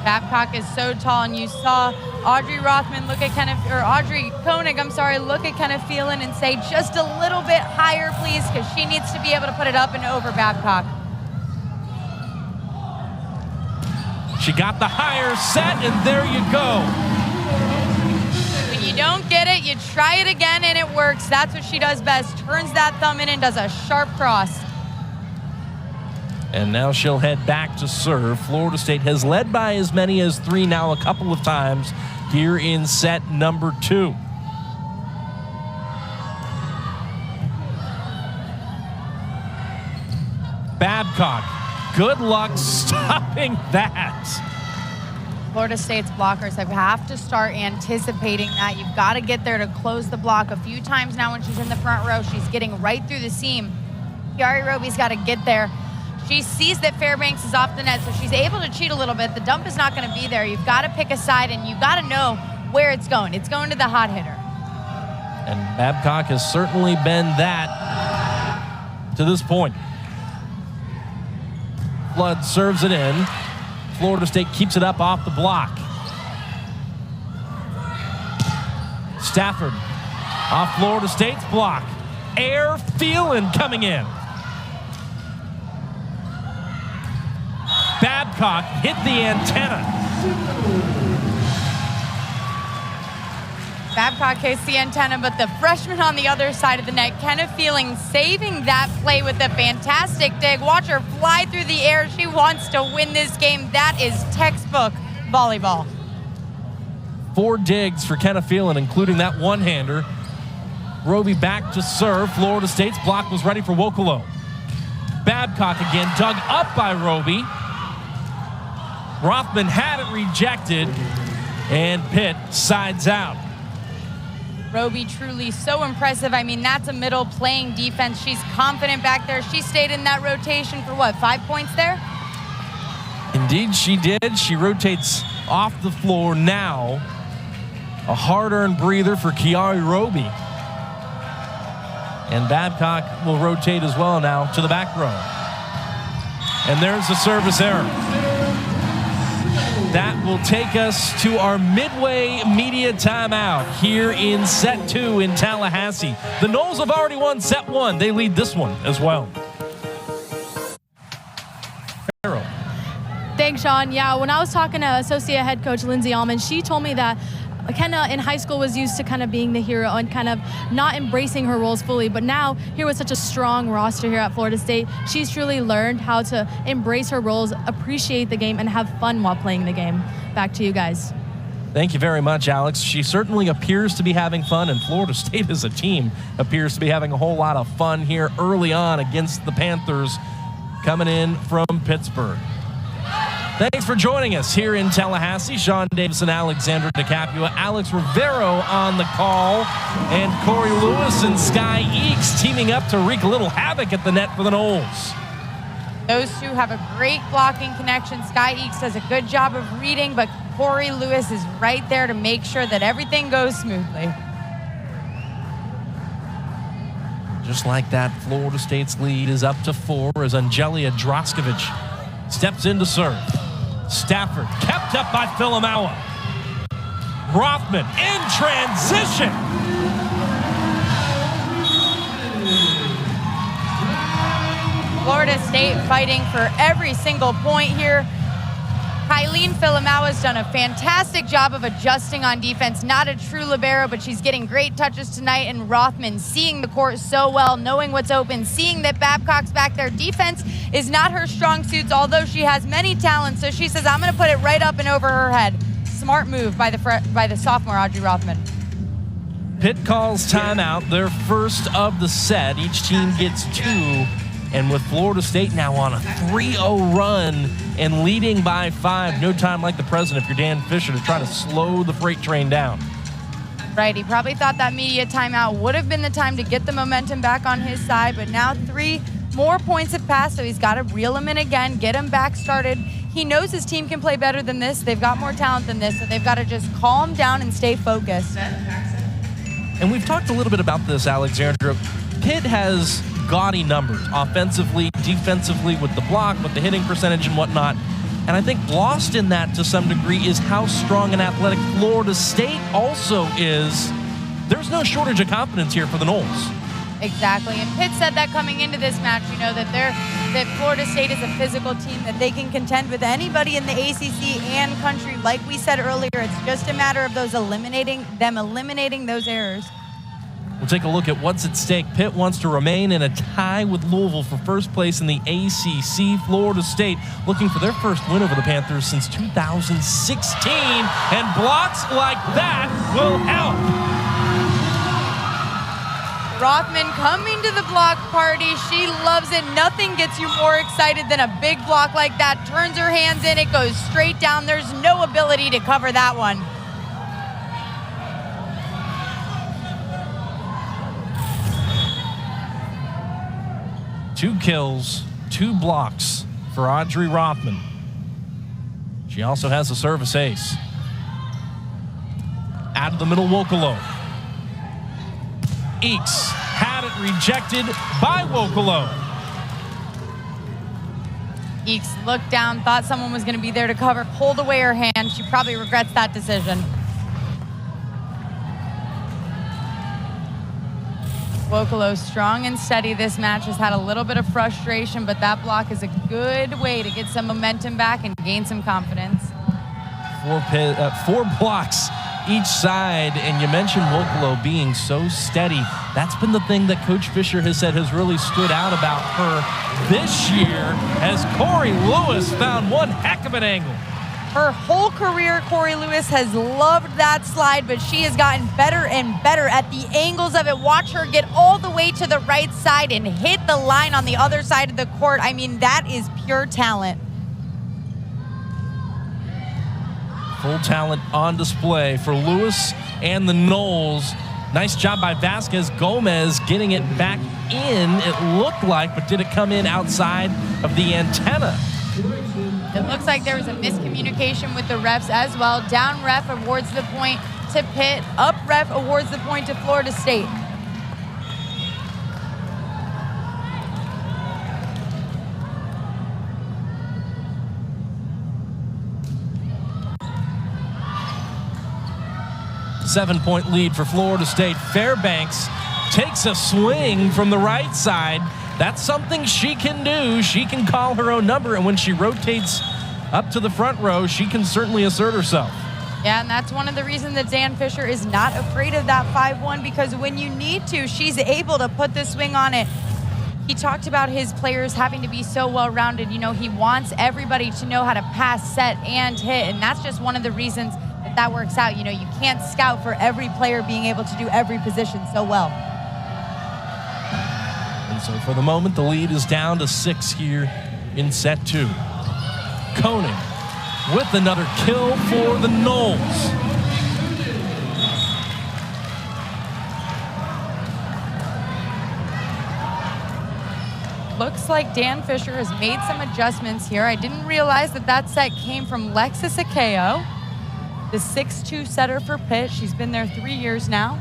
Babcock is so tall, and you saw Audrey Rothman look at Audrey Koenig, look at Kenna Phelan and say, just a little bit higher, please, because she needs to be able to put it up and over Babcock. She got the higher set, and there you go. When you don't get it, you try it again, and it works. That's what she does best. Turns that thumb in and does a sharp cross. And now she'll head back to serve. Florida State has led by as many as 3 now a couple of times here in set number 2. Babcock, good luck stopping that. Florida State's blockers have to start anticipating that. You've got to get there to close the block. A few times now when she's in the front row, she's getting right through the seam. Kiari Roby's got to get there. She sees that Fairbanks is off the net, so she's able to cheat a little bit. The dump is not going to be there. You've got to pick a side, and you've got to know where it's going. It's going to the hot hitter. And Babcock has certainly been that to this point. Flood serves it in. Florida State keeps it up off the block. Stafford off Florida State's block. Air Phelan coming in. Babcock hit the antenna. Babcock hits the antenna, but the freshman on the other side of the net, Kenna Feeling, saving that play with a fantastic dig. Watch her fly through the air. She wants to win this game. That is textbook volleyball. 4 digs for Kenna Phelan, including that one-hander. Roby back to serve. Florida State's block was ready for Wokolo. Babcock again, dug up by Roby. Rothman had it rejected, and Pitt sides out. Roby truly so impressive. I mean, that's a middle playing defense. She's confident back there. She stayed in that rotation for what, 5 points there? Indeed, she did. She rotates off the floor now. A hard-earned breather for Kiari Roby. And Babcock will rotate as well now to the back row. And there's the service error. That will take us to our midway media timeout here in set 2 in Tallahassee. The Noles have already won set 1. They lead this one as well. Thanks, Sean. Yeah, when I was talking to associate head coach Lindsay Allman, she told me that Kenna in high school was used to kind of being the hero and kind of not embracing her roles fully. But now, here with such a strong roster here at Florida State, she's truly learned how to embrace her roles, appreciate the game, and have fun while playing the game. Back to you guys. Thank you very much, Alex. She certainly appears to be having fun, and Florida State as a team appears to be having a whole lot of fun here early on against the Panthers coming in from Pittsburgh. Thanks for joining us here in Tallahassee. Sean Davison, Alexandra DeCapua, Alex Rivero on the call, and Corey Lewis and Sky Eakes teaming up to wreak a little havoc at the net for the Noles. Those two have a great blocking connection. Sky Eakes does a good job of reading, but Corey Lewis is right there to make sure that everything goes smoothly. Just like that, Florida State's lead is up to 4 as Angelia Droskovic steps in to serve. Stafford kept up by Filamawa. Rothman in transition. Florida State fighting for every single point here. Kylene Filamawa's done a fantastic job of adjusting on defense. Not a true libero, but she's getting great touches tonight. And Rothman seeing the court so well, knowing what's open, seeing that Babcock's back there. Defense is not her strong suits, although she has many talents. So she says, I'm going to put it right up and over her head. Smart move by the sophomore, Audrey Rothman. Pitt calls timeout, their first of the set. Each team gets 2. And with Florida State now on a 3-0 run and leading by 5, no time like the present if you're Dan Fisher to try to slow the freight train down. Right, he probably thought that media timeout would have been the time to get the momentum back on his side, but now 3 more points have passed, so he's got to reel him in again, get him back started. He knows his team can play better than this. They've got more talent than this, so they've got to just calm down and stay focused. And we've talked a little bit about this, Alexandra. Pitt has gaudy numbers, offensively, defensively, with the block, with the hitting percentage and whatnot. And I think lost in that to some degree is how strong and athletic Florida State also is. There's no shortage of confidence here for the Noles. Exactly, and Pitt said that coming into this match, you know, that Florida State is a physical team, that they can contend with anybody in the ACC and country. Like we said earlier, it's just a matter of eliminating those errors. We'll take a look at what's at stake. Pitt wants to remain in a tie with Louisville for first place in the ACC. Florida State looking for their first win over the Panthers since 2016. And blocks like that will help. Rothman coming to the block party. She loves it. Nothing gets you more excited than a big block like that. Turns her hands in, it goes straight down. There's no ability to cover that one. Two kills, 2 blocks for Audrey Rothman. She also has a service ace. Out of the middle, Wokolo. Eeks had it rejected by Wokolo. Eeks looked down, thought someone was going to be there to cover, pulled away her hand. She probably regrets that decision. Wokolo strong and steady this match, has had a little bit of frustration, but that block is a good way to get some momentum back and gain some confidence. 4 blocks each side, and you mentioned Wokolo being so steady. That's been the thing that Coach Fisher has said has really stood out about her this year, as Corey Lewis found one heck of an angle. Her whole career, Corey Lewis has loved that slide, but she has gotten better and better at the angles of it. Watch her get all the way to the right side and hit the line on the other side of the court. I mean, that is pure talent. Full talent on display for Lewis and the Knowles. Nice job by Vasquez Gomez getting it back in, it looked like, but did it come in outside of the antenna? It looks like there was a miscommunication with the refs as well. Down ref awards the point to Pitt. Up ref awards the point to Florida State. Seven-point lead for Florida State. Fairbanks takes a swing from the right side. That's something she can do. She can call her own number, and when she rotates up to the front row, she can certainly assert herself. Yeah, and that's one of the reasons that Dan Fisher is not afraid of that 5-1, because when you need to, she's able to put the swing on it. He talked about his players having to be so well-rounded. You know, he wants everybody to know how to pass, set, and hit, and that's just one of the reasons that works out. You know, you can't scout for every player being able to do every position so well. And so for the moment, the lead is down to 6 here in set 2. Koenig with another kill for the Knowles. Looks like Dan Fisher has made some adjustments here. I didn't realize that that set came from Lexis Akeo, the 6'2 setter for Pitt. She's been there 3 years now.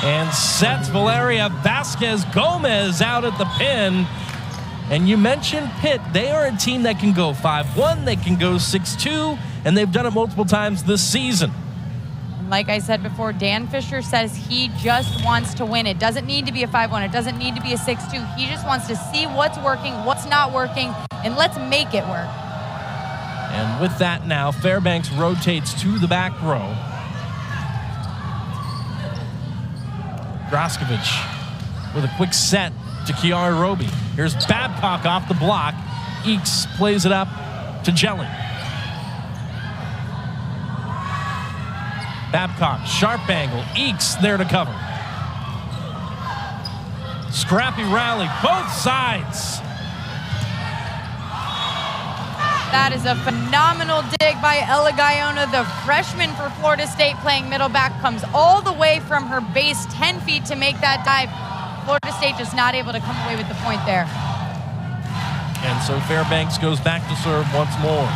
And sets Valeria Vasquez Gomez out at the pin. And you mentioned Pitt. They are a team that can go 5-1, they can go 6-2, and they've done it multiple times this season. Like I said before, Dan Fisher says he just wants to win. It doesn't need to be a 5-1. It doesn't need to be a 6-2. He just wants to see what's working, what's not working, and let's make it work. And with that now, Fairbanks rotates to the back row. Groskovich with a quick set to Kiara Roby. Here's Babcock off the block. Eeks plays it up to Jelly. Babcock, sharp angle. Eeks there to cover. Scrappy rally, both sides. That is a phenomenal dig by Ella Guyona, the freshman for Florida State playing middle back, comes all the way from her base 10 feet to make that dive. Florida State just not able to come away with the point there. And so Fairbanks goes back to serve once more.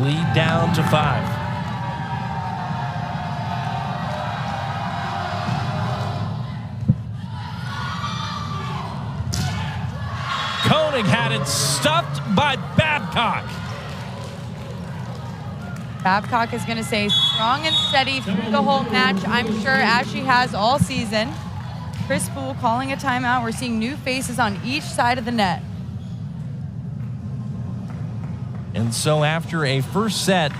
Lead down to 5. Koenig had it stuffed by Babcock. Babcock is going to stay strong and steady through the whole match, I'm sure, as she has all season. Chris Poole calling a timeout. We're seeing new faces on each side of the net. And so after a first set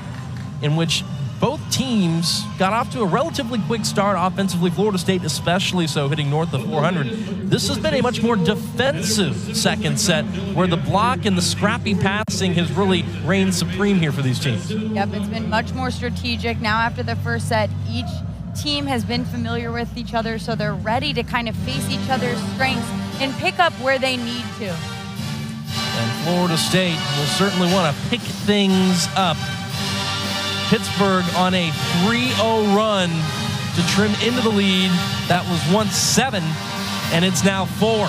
in which both teams got off to a relatively quick start offensively, Florida State especially so, hitting north of 400. This has been a much more defensive second set where the block and the scrappy passing has really reigned supreme here for these teams. Yep, it's been much more strategic. Now after the first set, each team has been familiar with each other, so they're ready to kind of face each other's strengths and pick up where they need to. And Florida State will certainly want to pick things up. Pittsburgh on a 3-0 run to trim into the lead. That was once 7, and it's now 4.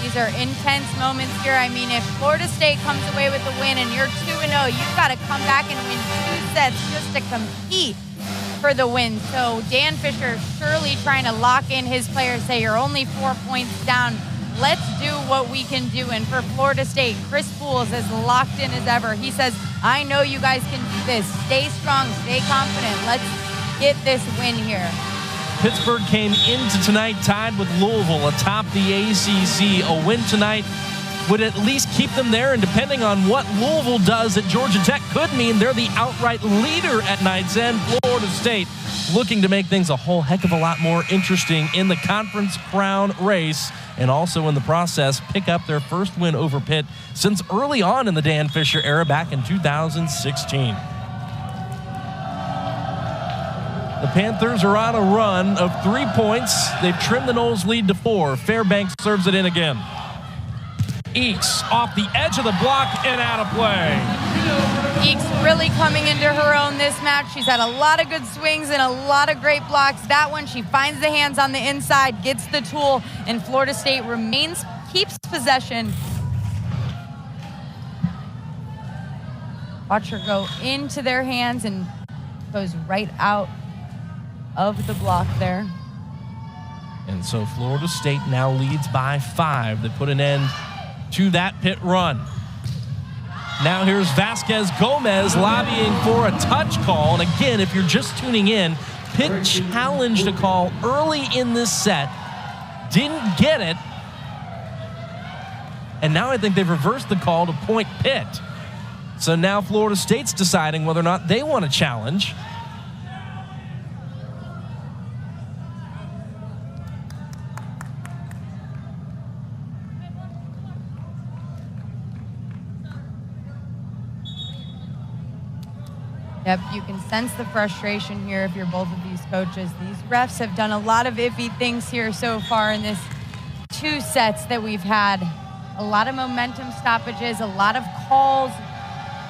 These are intense moments here. I mean, if Florida State comes away with the win and you're 2-0, you've got to come back and win 2 sets just to compete for the win. So Dan Fisher surely trying to lock in his players, say you're only 4 points down. Let's do what we can do. And for Florida State, Chris Pools is locked in as ever. He says, I know you guys can do this. Stay strong, stay confident. Let's get this win here. Pittsburgh came into tonight tied with Louisville atop the ACC. A win tonight would at least keep them there, and depending on what Louisville does at Georgia Tech could mean they're the outright leader at night's end. Florida State looking to make things a whole heck of a lot more interesting in the conference crown race, and also in the process pick up their first win over Pitt since early on in the Dan Fisher era back in 2016. The Panthers are on a run of 3 points. They've trimmed the Noles lead to 4. Fairbanks serves it in again. Eakes off the edge of the block and out of play. Eakes really coming into her own this match. She's had a lot of good swings and a lot of great blocks. That one, she finds the hands on the inside, gets the tool, and Florida State keeps possession. Watch her go into their hands and goes right out of the block there. And so Florida State now leads by 5. They put an end to that Pitt run. Now here's Vasquez Gomez lobbying for a touch call. And again, if you're just tuning in, Pitt challenged a call early in this set, didn't get it, and now I think they've reversed the call to point Pitt. So now Florida State's deciding whether or not they want to challenge. Yep, you can sense the frustration here if you're both of these coaches. These refs have done a lot of iffy things here so far in this 2 sets that we've had. A lot of momentum stoppages, a lot of calls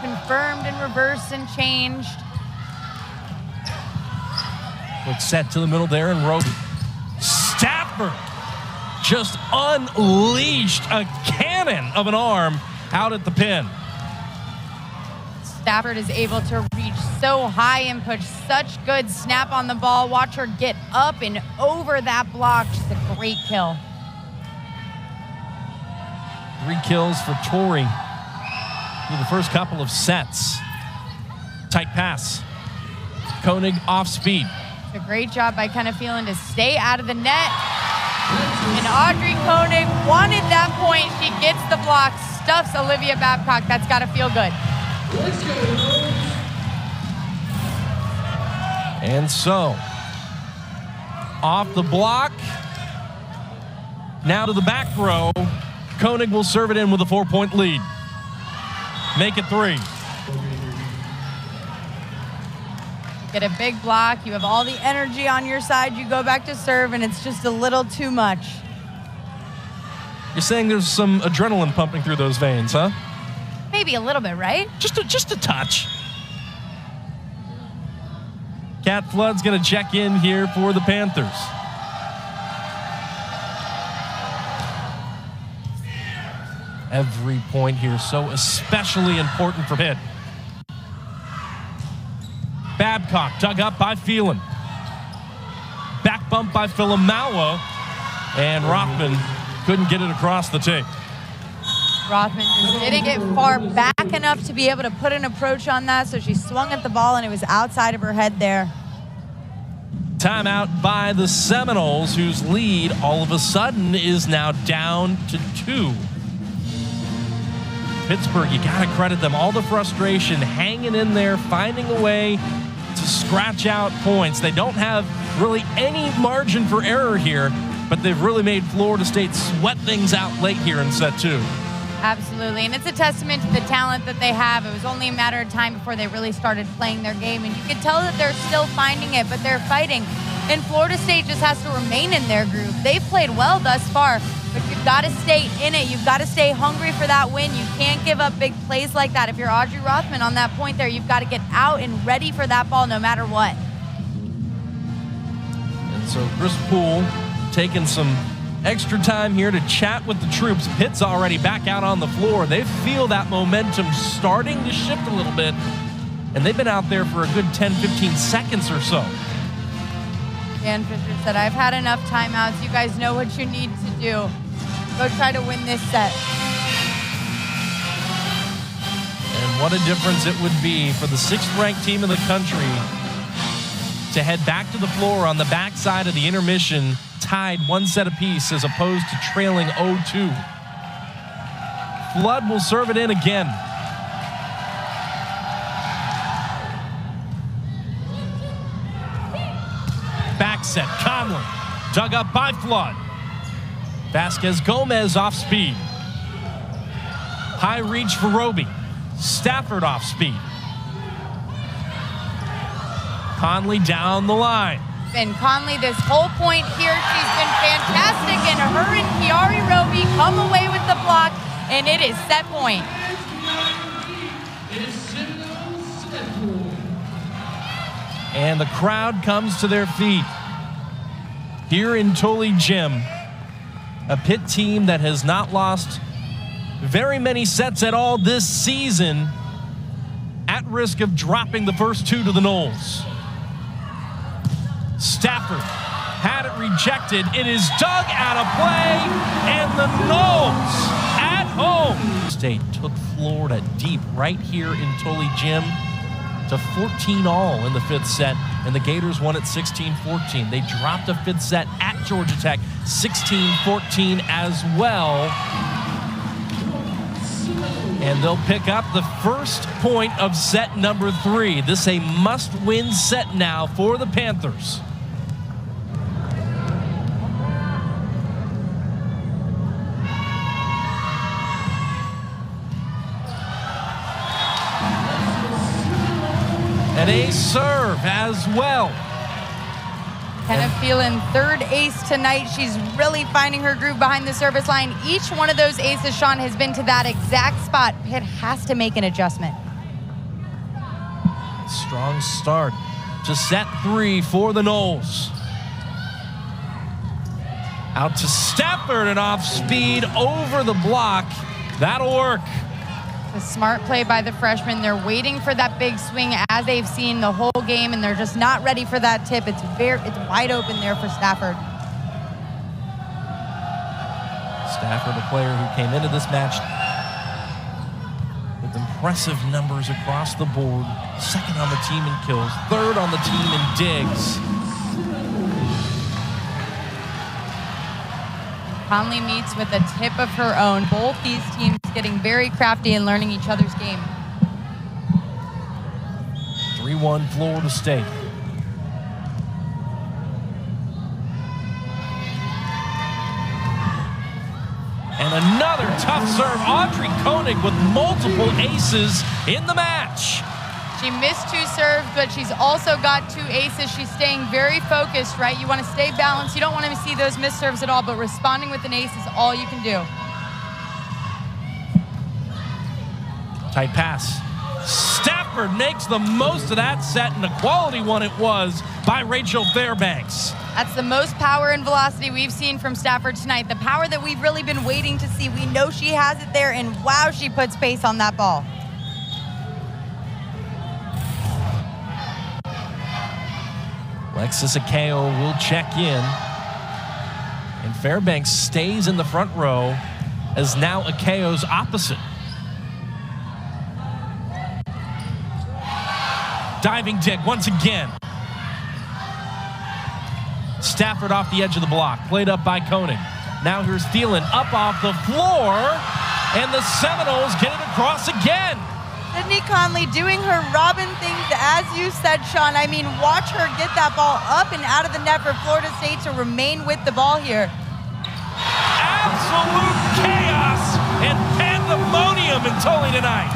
confirmed and reversed and changed. Quick set to the middle there, and Roby Stafford just unleashed a cannon of an arm out at the pin. Stafford is able to reach so high and put such good snap on the ball. Watch her get up and over that block. Just a great kill. 3 kills for Tori through the first couple of sets. Tight pass. Koenig off speed. It's a great job by kind of feeling to stay out of the net. And Audrey Koenig wanted that point. She gets the block, stuffs Olivia Babcock. That's got to feel good. And so, off the block, now to the back row. Koenig will serve it in with a 4-point lead. Make it 3. Get a big block. You have all the energy on your side. You go back to serve, and it's just a little too much. You're saying there's some adrenaline pumping through those veins, huh? Maybe a little bit, right? Just a touch. Kat Flood's going to check in here for the Panthers. Every point here so especially important for Pitt. Babcock dug up by Phelan. Back bump by Filamawa. And Rothman couldn't get it across the tape. Rothman just didn't get far back enough to be able to put an approach on that, so she swung at the ball and it was outside of her head there. Timeout by the Seminoles, whose lead all of a sudden is now down to 2. Pittsburgh, you gotta credit them. All the frustration, hanging in there, finding a way to to scratch out points. They don't have really any margin for error here, but they've really made Florida State sweat things out late here in set 2. Absolutely, and it's a testament to the talent that they have. It was only a matter of time before they really started playing their game, and you could tell that they're still finding it, but they're fighting. And Florida State just has to remain in their groove. They've played well thus far, but you've got to stay in it. You've got to stay hungry for that win. You can't give up big plays like that. If you're Audrey Rothman on that point there, you've got to get out and ready for that ball no matter what. And so Chris Poole taking some extra time here to chat with the troops. Pitt's already back out on the floor. They feel that momentum starting to shift a little bit, and they've been out there for a good 10-15 seconds or so. Dan Fisher said, I've had enough timeouts. You guys know what you need to do. Go try to win this set. And what a difference it would be for the 6th-ranked team in the country to head back to the floor on the backside of the intermission, tied 1 set apiece as opposed to trailing 0-2. Flood will serve it in again. Back set, Conley, dug up by Flood. Vasquez Gomez off speed. High reach for Roby. Stafford off speed. Conley down the line. And Conley, this whole point here, she's been fantastic, and her and Kiari Roby come away with the block, and it is set point. And the crowd comes to their feet here in Tully Gym. A Pitt team that has not lost very many sets at all this season, at risk of dropping the first 2 to the Noles. Stafford had it rejected. It is dug out of play, and the Noles at home. State took Florida deep right here in Tully Gym to 14-all in the 5th set, and the Gators won it 16-14. They dropped a 5th set at Georgia Tech, 16-14 as well. And they'll pick up the first point of set number 3. This is a must-win set now for the Panthers. An ace serve as well. Kind of feeling third ace tonight. She's really finding her groove behind the service line. Each one of those aces, Sean, has been to that exact spot. Pitt has to make an adjustment. Strong start to set 3 for the Noles. Out to Stafford and off speed over the block. That'll work. A smart play by the freshman. They're waiting for that big swing as they've seen the whole game, and they're just not ready for that tip. It's wide open there for Stafford. Stafford, a player who came into this match with impressive numbers across the board. 2nd on the team in kills, 3rd on the team in digs. Conley meets with a tip of her own. Both these teams getting very crafty and learning each other's game. 3-1 Florida State. And another tough serve. Audrey Koenig with multiple aces in the match. She missed 2 serves, but she's also got 2 aces. She's staying very focused, right? You want to stay balanced. You don't want to see those missed serves at all, but responding with an ace is all you can do. Tight pass. Stafford makes the most of that set, and a quality one it was by Rachel Fairbanks. That's the most power and velocity we've seen from Stafford tonight. The power that we've really been waiting to see. We know she has it there, and wow, she puts pace on that ball. Alexis Akeo will check in. And Fairbanks stays in the front row as now Akeo's opposite. Diving dig once again. Stafford off the edge of the block. Played up by Koenig. Now here's Thielen up off the floor. And the Seminoles get it across again. Sydney Conley doing her Robin things, as you said, Sean. I mean, watch her get that ball up and out of the net for Florida State to remain with the ball here. Absolute chaos and pandemonium in Tully tonight.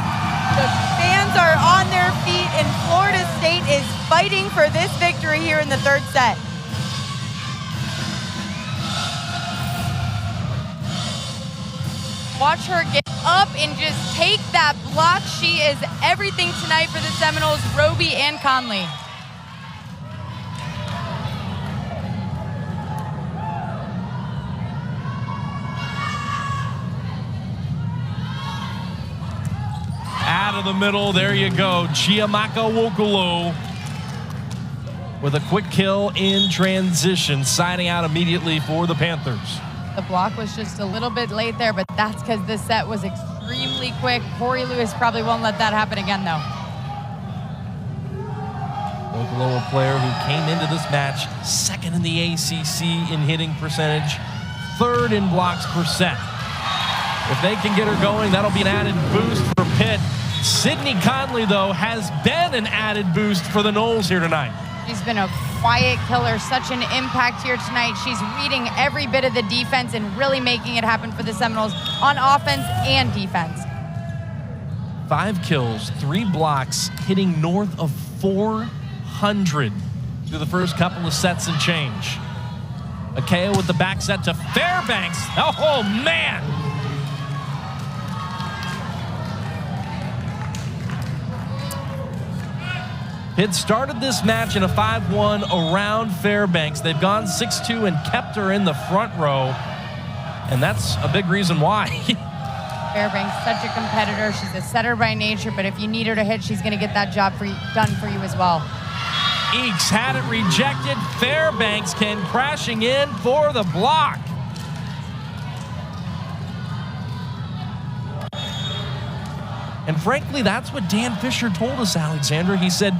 The fans are on their feet, and Florida State is fighting for this victory here in the third set. Watch her get up and just take that block. She is everything tonight for the Seminoles, Roby and Conley. Out of the middle, there you go. Chiamaka Wokolo with a quick kill in transition, signing out immediately for the Panthers. The block was just a little bit late there, but that's because this set was extremely quick. Corey Lewis probably won't let that happen again, though. Wokolo, a player who came into this match second in the ACC in hitting percentage, third in blocks per set. If they can get her going, that'll be an added boost for Pitt. Sydney Conley, though, has been an added boost for the Noles here tonight. She's been a quiet killer, such an impact here tonight. She's reading every bit of the defense and really making it happen for the Seminoles on offense and defense. 5 kills, 3 blocks, hitting north of 400 through the first couple of sets and change. Akeo with the back set to Fairbanks. Oh, man! Pitt started this match in a 5-1 around Fairbanks. They've gone 6-2 and kept her in the front row, and that's a big reason why. Fairbanks, such a competitor. She's a setter by nature, but if you need her to hit, she's going to get that job done for you as well. Eakes had it rejected. Fairbanks came crashing in for the block. And frankly, that's what Dan Fisher told us, Alexandra. He said,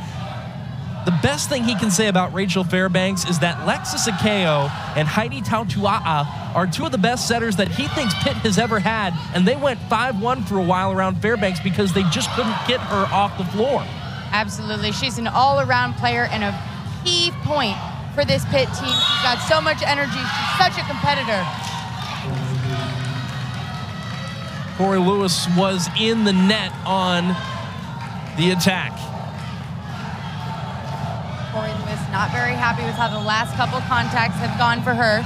the best thing he can say about Rachel Fairbanks is that Lexus Akeo and Heidi Tautua'a are 2 of the best setters that he thinks Pitt has ever had, and they went 5-1 for a while around Fairbanks because they just couldn't get her off the floor. Absolutely. She's an all-around player and a key point for this Pitt team. She's got so much energy. She's such a competitor. Corey Lewis was in the net on the attack. Corey Lewis not very happy with how the last couple contacts have gone for her.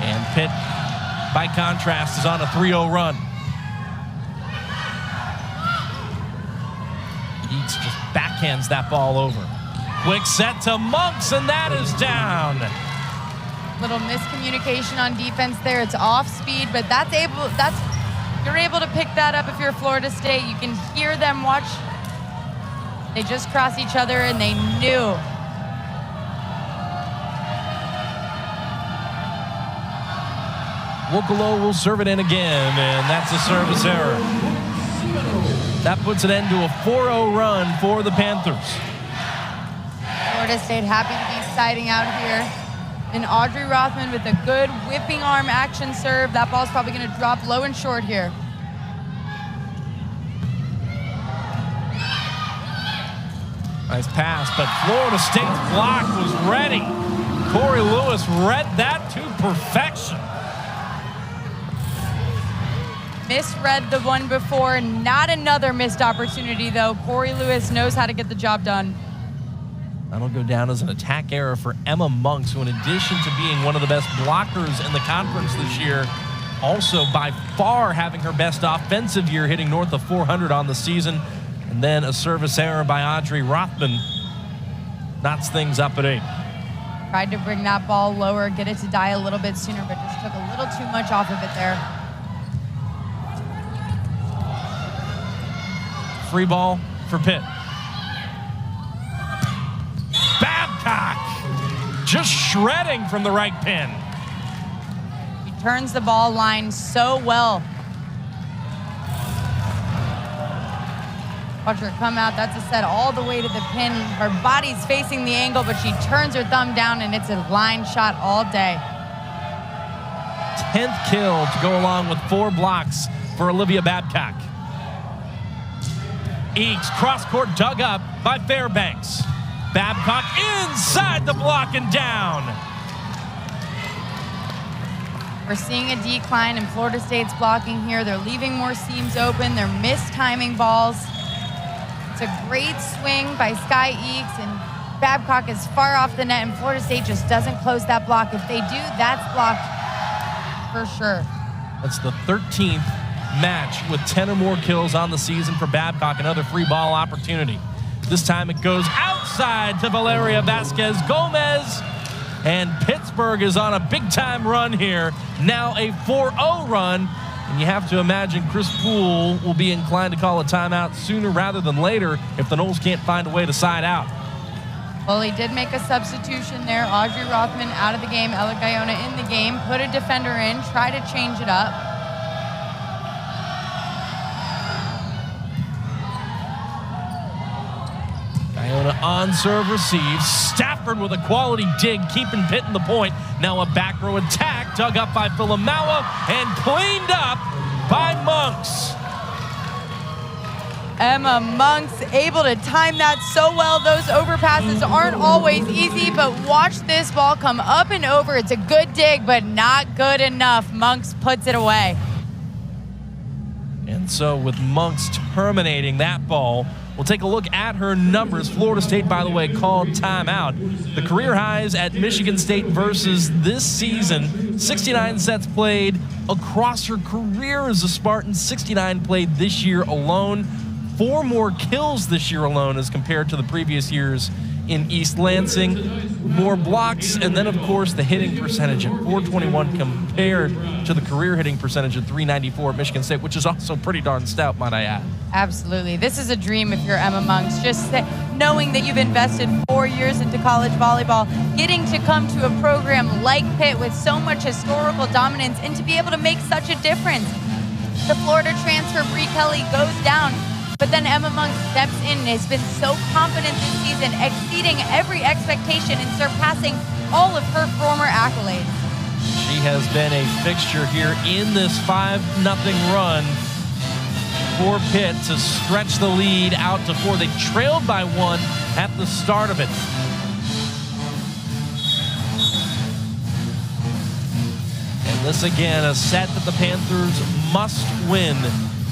And Pitt, by contrast, is on a 3-0 run. Eakes just backhands that ball over. Quick set to Monks, and that is down. Little miscommunication on defense there. It's off speed, but you're able to pick that up if you're Florida State. You can hear them watch. They just crossed each other, and they knew. Wokolo will serve it in again, and that's a service error. That puts an end to a 4-0 run for the Panthers. Florida State happy to be siding out here. And Audrey Rothman with a good whipping arm action serve. That ball's probably going to drop low and short here. Nice pass, but Florida State's block was ready. Corey Lewis read that to perfection. Misread the one before. Not another missed opportunity, though. Corey Lewis knows how to get the job done. That'll go down as an attack error for Emma Monks, who in addition to being one of the best blockers in the conference this year, also by far having her best offensive year, hitting north of 400 on the season. And then a service error by Audrey Rothman knots things up at 8. Tried to bring that ball lower, get it to die a little bit sooner, but just took a little too much off of it there. Free ball for Pitt. Babcock just shredding from the right pin. He turns the ball line so well. Watch her come out. That's a set all the way to the pin. Her body's facing the angle, but she turns her thumb down, and it's a line shot all day. 10th kill to go along with 4 blocks for Olivia Babcock. Eakes, cross-court dug up by Fairbanks. Babcock inside the block and down. We're seeing a decline in Florida State's blocking here. They're leaving more seams open. They're mistiming balls. It's a great swing by Sky Eakes, and Babcock is far off the net, and Florida State just doesn't close that block. If they do, that's blocked for sure. That's the 13th match with 10 or more kills on the season for Babcock. Another free ball opportunity. This time it goes outside to Valeria Vasquez Gomez. And Pittsburgh is on a big-time run here. Now a 4-0 run. And you have to imagine Chris Poole will be inclined to call a timeout sooner rather than later if the Noles can't find a way to side out. Well, he did make a substitution there. Audrey Rothman out of the game. Ella Guyona in the game. Put a defender in. Try to change it up. Guyona on serve receives. Stafford with a quality dig, keeping Pitt in the point. Now a back row attack dug up by Filamawa and cleaned up by Monks. Emma Monks able to time that so well. Those overpasses aren't always easy, but watch this ball come up and over. It's a good dig, but not good enough. Monks puts it away. And so with Monks terminating that ball, we'll take a look at her numbers. Florida State, by the way, called timeout. The career highs at Michigan State versus this season, 69 sets played across her career as a Spartan, 69 played this year alone. 4 more kills this year alone as compared to the previous years in East Lansing. More blocks, and then, of course, the hitting percentage at 421 compared to the career hitting percentage at 394 at Michigan State, which is also pretty darn stout, might I add. Absolutely. This is a dream if you're Emma Monks. Just knowing that you've invested 4 years into college volleyball, getting to come to a program like Pitt with so much historical dominance, and to be able to make such a difference. The Florida transfer, Bree Kelly, goes down. But then Emma Monks steps in and has been so confident this season, exceeding every expectation and surpassing all of her former accolades. She has been a fixture here in this 5-0 run for Pitt to stretch the lead out to 4. They trailed by 1 at the start of it. And this again, a set that the Panthers must win.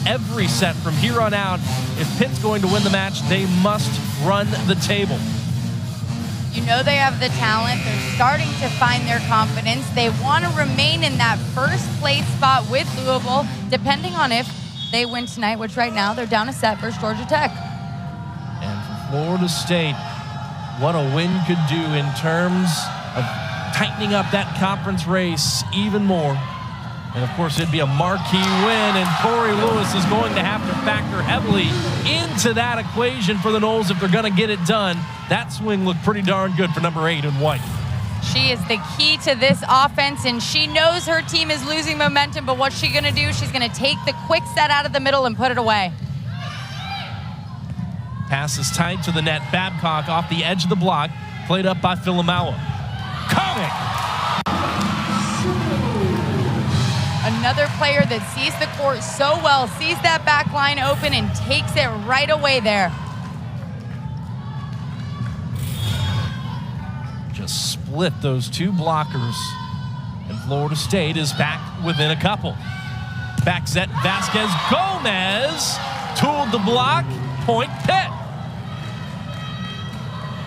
Every set from here on out. If Pitt's going to win the match, they must run the table. You know they have the talent. They're starting to find their confidence. They want to remain in that first place spot with Louisville, depending on if they win tonight, which right now they're down a set versus Georgia Tech. And for Florida State, what a win could do in terms of tightening up that conference race even more. And of course, it'd be a marquee win, and Tori Lewis is going to have to factor heavily into that equation for the Noles if they're going to get it done. That swing looked pretty darn good for number 8 in white. She is the key to this offense, and she knows her team is losing momentum, but what's she going to do? She's going to take the quick set out of the middle and put it away. Pass is tight to the net. Babcock off the edge of the block, played up by Filamawa. Koenig! Another player that sees the court so well, sees that back line open and takes it right away there. Just split those 2 blockers, and Florida State is back within a couple. Back set, Vasquez Gomez tooled the block, point Pitt.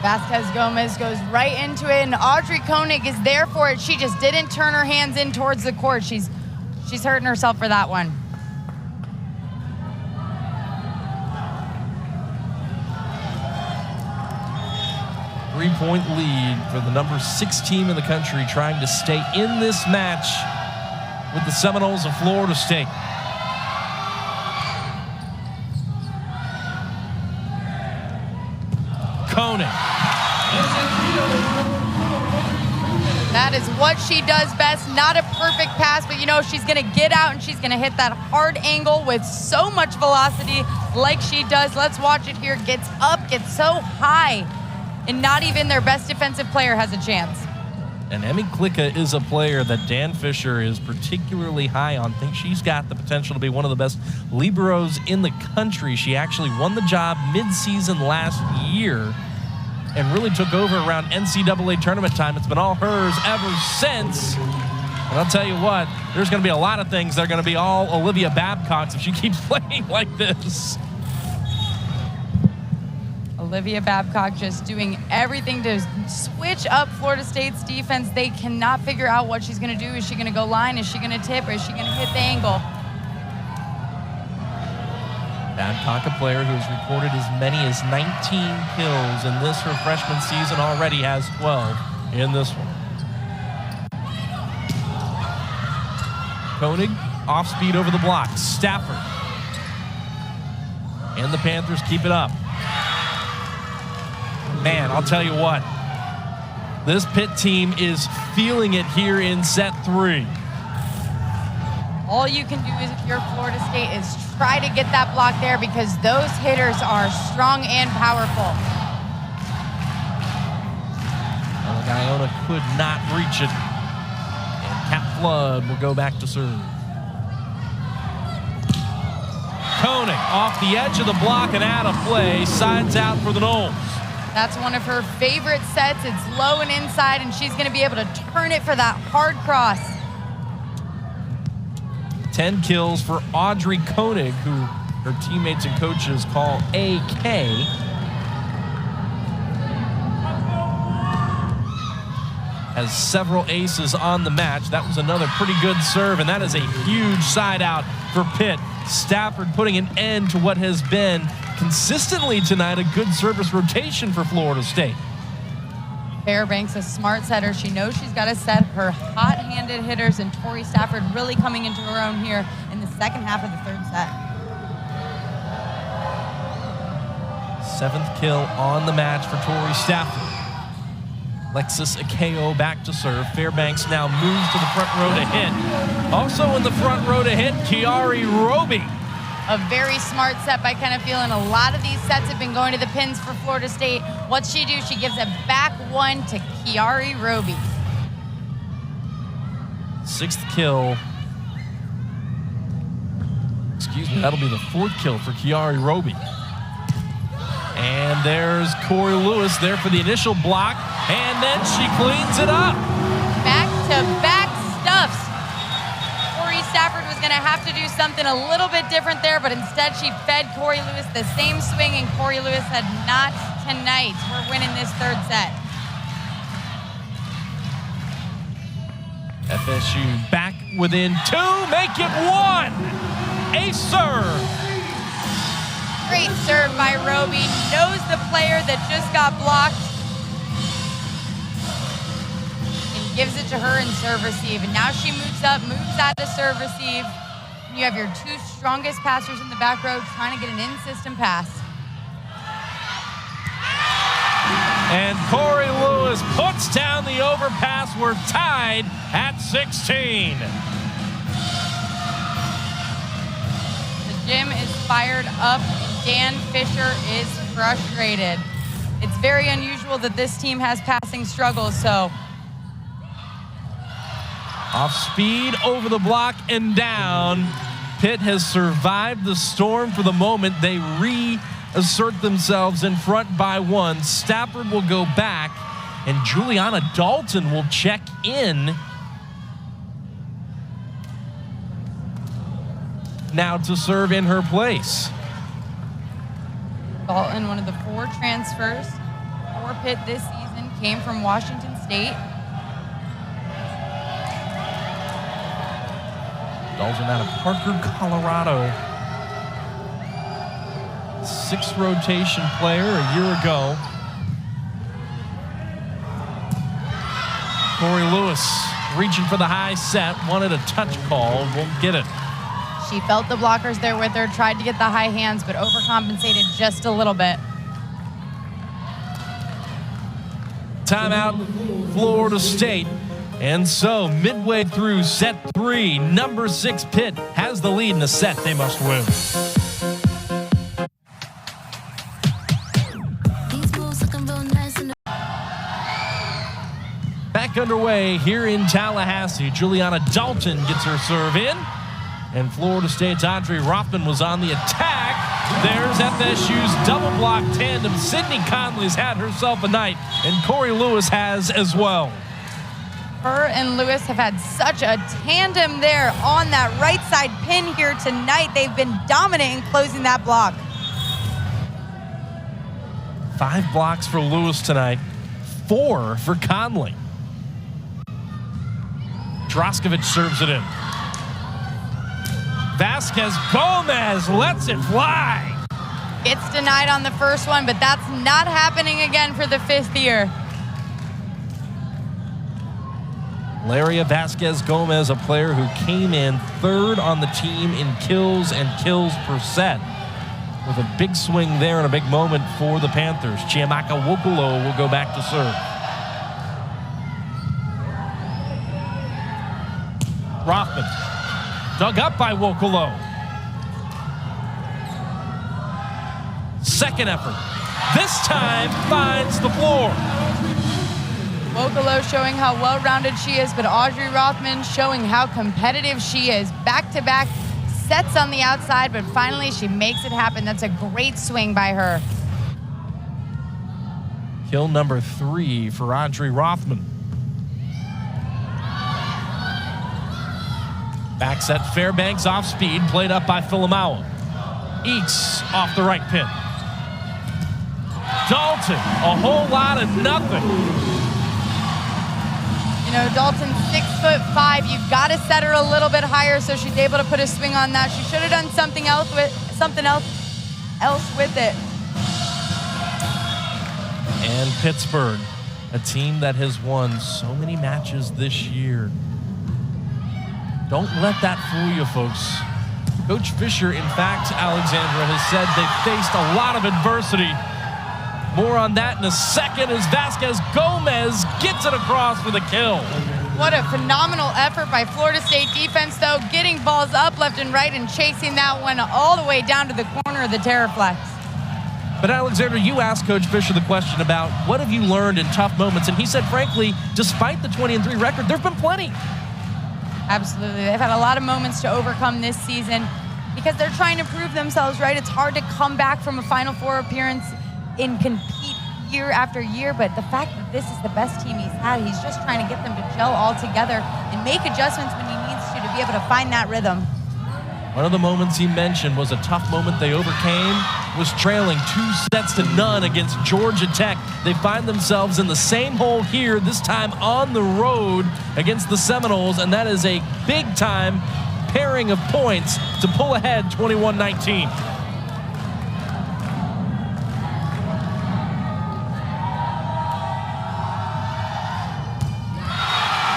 Vasquez Gomez goes right into it, and Audrey Koenig is there for it. She just didn't turn her hands in towards the court. She's hurting herself for that one. Three-point lead for the number 6 team in the country, trying to stay in this match with the Seminoles of Florida State. Koenig. That is what she does best. Not a perfect pass, but you know she's going to get out and she's going to hit that hard angle with so much velocity like she does. Let's watch it here. Gets up, gets so high, and not even their best defensive player has a chance. And Emmy Klicka is a player that Dan Fisher is particularly high on. Thinks she's got the potential to be one of the best liberos in the country. She actually won the job mid-season last year and really took over around NCAA tournament time. It's been all hers ever since. And I'll tell you what, there's going to be a lot of things that are going to be all Olivia Babcock's if she keeps playing like this. Olivia Babcock just doing everything to switch up Florida State's defense. They cannot figure out what she's going to do. Is she going to go line? Is she going to tip? Or is she going to hit the angle? Babcock, a player who has recorded as many as 19 kills in this, her freshman season, already has 12 in this one. Koenig, off speed over the block. Stafford. And the Panthers keep it up. Man, I'll tell you what, this Pitt team is feeling it here in set 3. All you can do is, if you're Florida State, is try to get that block there because those hitters are strong and powerful. Well, Iona could not reach it. And Cat Flood will go back to serve. Koenig off the edge of the block and out of play, sides out for the Noles. That's one of her favorite sets. It's low and inside, and she's going to be able to turn it for that hard cross. 10 kills for Audrey Koenig, who her teammates and coaches call AK. Has several aces on the match. That was another pretty good serve, and that is a huge side out for Pitt. Stafford putting an end to what has been consistently tonight a good service rotation for Florida State. Fairbanks, a smart setter. She knows she's got to set her hot-handed hitters, and Tori Stafford really coming into her own here in the second half of the third set. 7th kill on the match for Tori Stafford. Lexus Akeo back to serve. Fairbanks now moves to the front row to hit. Also in the front row to hit, Kiari Roby. A very smart set by Kenna Phelan. A lot of these sets have been going to the pins for Florida State. What's she do? She gives a back one to Kiari Roby. 6th kill. Excuse me, that'll be the 4th kill for Kiari Roby. And there's Corey Lewis there for the initial block, and then she cleans it up. Back-to-back stuffs. Corey Stafford was going to have to do something a little bit different there, but instead she fed Corey Lewis the same swing, and Corey Lewis said, not tonight. We're winning this third set. FSU back within 2, make it 1. A serve. Great serve by Roby. Knows the player that just got blocked and gives it to her in serve receive. And now she moves up, moves out of serve receive. And you have your 2 strongest passers in the back row trying to get an in-system pass. And Corey Lewis puts down the overpass. We're tied at 16. The gym is fired up. Dan Fisher is frustrated. It's very unusual that this team has passing struggles, so. Off speed, over the block, and down. Pitt has survived the storm for the moment. They reassert themselves in front by 1. Stafford will go back, and Juliana Dalton will check in. Now to serve in her place. Dalton, one of the 4 transfers for Pitt this season, came from Washington State. Dalton out of Parker, Colorado. 6th rotation player a year ago. Corey Lewis reaching for the high set, wanted a touch call, won't get it. She felt the blockers there with her, tried to get the high hands, but overcompensated just a little bit. Timeout, Florida State. And so, midway through set 3, number 6 Pitt has the lead in a set they must win. Back back underway here in Tallahassee. Juliana Dalton gets her serve in. And Florida State's Audrey Rothman was on the attack. There's FSU's double block tandem. Sydney Conley's had herself a night, and Corey Lewis has as well. Her and Lewis have had such a tandem there on that right side pin here tonight. They've been dominant in closing that block. 5 blocks for Lewis tonight, 4 for Conley. Droskovic serves it in. Vasquez Gomez lets it fly. It's denied on the first one, but that's not happening again for the 5th year. Laria Vasquez Gomez, a player who came in 3rd on the team in kills and kills per set, with a big swing there and a big moment for the Panthers. Chiamaka Wokolo will go back to serve. Rothman, dug up by Wokolo. Second effort. This time finds the floor. Wokolo showing how well-rounded she is, but Audrey Rothman showing how competitive she is. Back-to-back sets on the outside, but finally she makes it happen. That's a great swing by her. Kill number 3 for Audrey Rothman. Back set Fairbanks off speed, played up by Filamawa. Eats off the right pin. Dalton, a whole lot of nothing. You know, Dalton's 6'5". You've got to set her a little bit higher so she's able to put a swing on that. She should have done something else with it. And Pittsburgh, a team that has won so many matches this year. Don't let that fool you, folks. Coach Fisher, in fact, Alexandra, has said they've faced a lot of adversity. More on that in a second as Vasquez Gomez gets it across for the kill. What a phenomenal effort by Florida State defense, though, getting balls up left and right and chasing that one all the way down to the corner of the Terraflex. But Alexandra, you asked Coach Fisher the question about what have you learned in tough moments, and he said, frankly, despite the 20-3 record, there have been plenty. Absolutely. They've had a lot of moments to overcome this season because they're trying to prove themselves, right? It's hard to come back from a Final Four appearance and compete year after year, but the fact that this is the best team he's had, he's just trying to get them to gel all together and make adjustments when he needs to be able to find that rhythm. One of the moments he mentioned was a tough moment they overcame, was trailing 2-0 against Georgia Tech. They find themselves in the same hole here, this time on the road against the Seminoles, and that is a big-time pairing of points to pull ahead 21-19.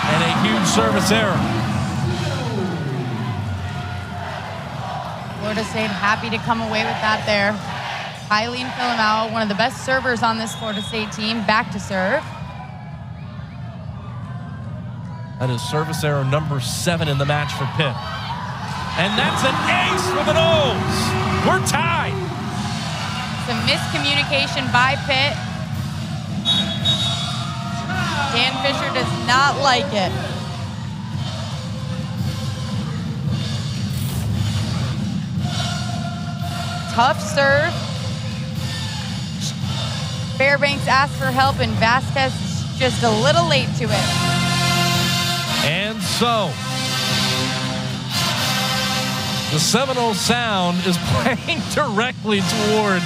And a huge service error. Florida State happy to come away with that there. Eileen Filamawa, one of the best servers on this Florida State team, back to serve. That is service error number 7 in the match for Pitt. And that's an ace for the Noles. We're tied. Some miscommunication by Pitt. Dan Fisher does not like it. Tough serve. Fairbanks asked for help, and Vasquez is just a little late to it. And so, the Seminole sound is playing directly toward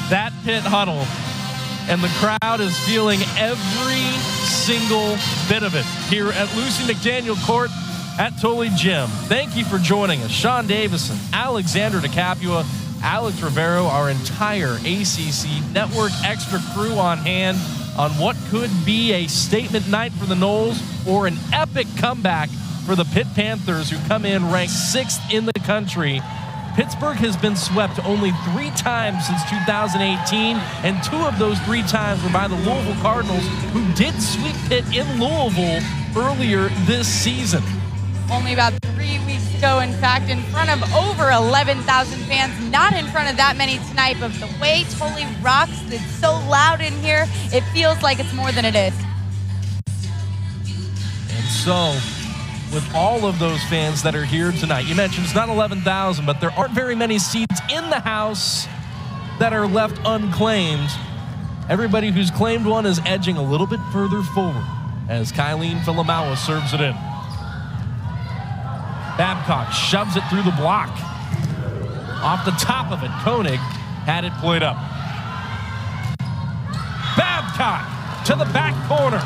that Pitt huddle, and the crowd is feeling every single bit of it here at Lucy McDaniel Court at Tully Gym. Thank you for joining us. Sean Davison, Alexandra DeCapua, Alex Rivero, our entire ACC Network extra crew on hand on what could be a statement night for the Noles or an epic comeback for the Pitt Panthers, who come in ranked 6th in the country. Pittsburgh has been swept only 3 times since 2018, and 2 of those 3 times were by the Louisville Cardinals, who did sweep Pitt in Louisville earlier this season. Only about 3 weeks ago, in fact, in front of over 11,000 fans. Not in front of that many tonight, but the way Tully rocks, it's so loud in here, it feels like it's more than it is. so, with all of those fans that are here tonight, you mentioned it's not 11,000, but there aren't very many seats in the house that are left unclaimed. Everybody who's claimed one is edging a little bit further forward as Kylene Filamawa serves it in. Babcock shoves it through the block. Off the top of it, Koenig had it played up. Babcock to the back corner.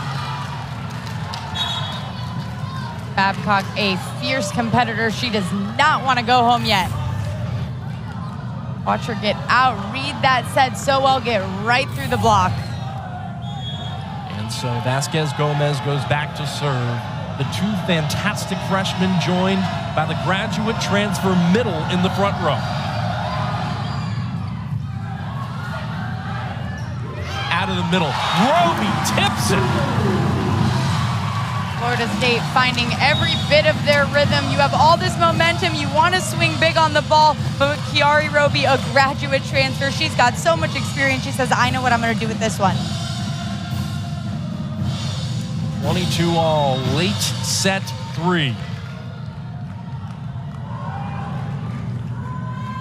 Babcock, a fierce competitor. She does not want to go home yet. Watch her get out, read that set so well, get right through the block. And so Vasquez Gomez goes back to serve. The two fantastic freshmen joined by the graduate transfer middle in the front row. Out of the middle, Roby tips it. Florida State finding every bit of their rhythm. You have all this momentum. You want to swing big on the ball, but with Kiari Roby, a graduate transfer, she's got so much experience. She says, I know what I'm going to do with this one. 22 all, late set 3.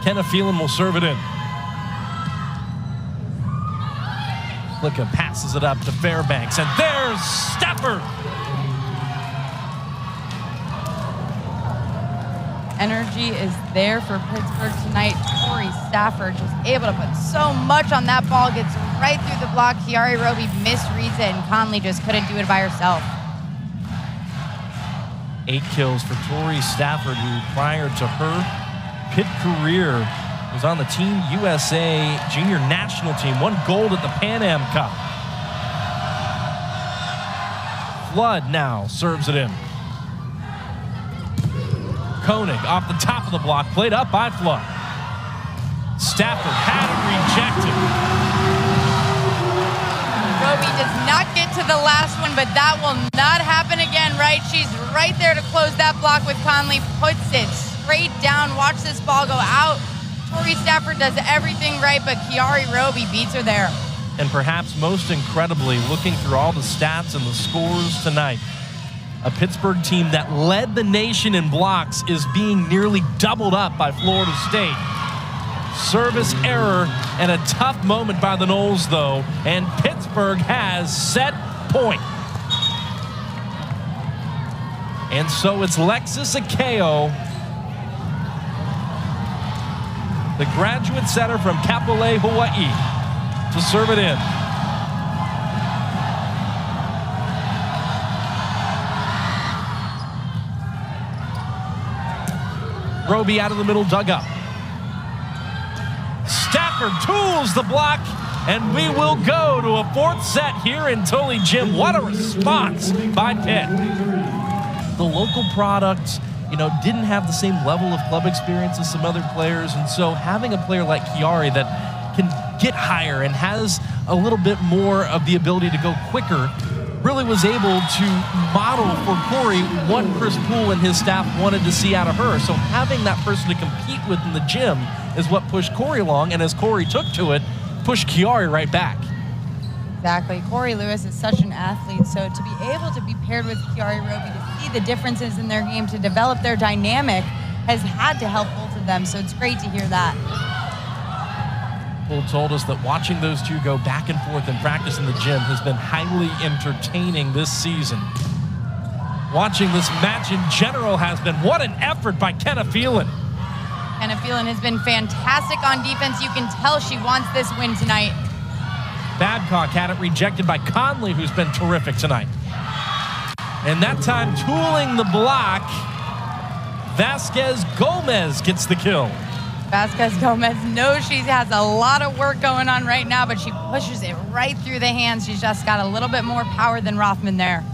Kenna Phelan will serve it in. Flicka passes it up to Fairbanks, and there's Stafford. Energy is there for Pittsburgh tonight. Tori Stafford just able to put so much on that ball, gets right through the block. Kiari Roby misreads it, and Conley just couldn't do it by herself. 8 kills for Tori Stafford, who prior to her Pitt career was on the Team USA junior national team, won gold at the Pan Am Cup. Flood now serves it in. Koenig off the top of the block, played up by Flood. Stafford had it rejected. Roby does not get to the last one, but that will not happen again, right? She's right there to close that block with Conley, puts it straight down. Watch this ball go out. Tori Stafford does everything right, but Kiari Roby beats her there. And perhaps most incredibly, looking through all the stats and the scores tonight, a Pittsburgh team that led the nation in blocks is being nearly doubled up by Florida State. Service error and a tough moment by the Noles, though, and Pittsburgh has set point. And so it's Lexus Akeo, the graduate setter from Kapolei, Hawaii, to serve it in. Roby out of the middle, dug up. Stafford tools the block, and we will go to a 4th set here in Tully Gym. What a response by Pitt. The local product, didn't have the same level of club experience as some other players, and so having a player like Kiari that can get higher and has a little bit more of the ability to go quicker really was able to model for Corey what Chris Poole and his staff wanted to see out of her. So having that person to compete with in the gym is what pushed Corey along, and as Corey took to it, pushed Kiari right back. Exactly. Corey Lewis is such an athlete, so to be able to be paired with Kiari Roby, to see the differences in their game, to develop their dynamic, has had to help both of them, so it's great to hear that. Poole told us that watching those two go back and forth in practice in the gym has been highly entertaining this season. Watching this match in general has been, what an effort by Kenna Phelan. Kenna Phelan has been fantastic on defense. You can tell she wants this win tonight. Babcock had it rejected by Conley, who's been terrific tonight. And that time, tooling the block, Vasquez Gomez gets the kill. Vasquez Gomez knows she has a lot of work going on right now, but she pushes it right through the hands. She's just got a little bit more power than Rothman there.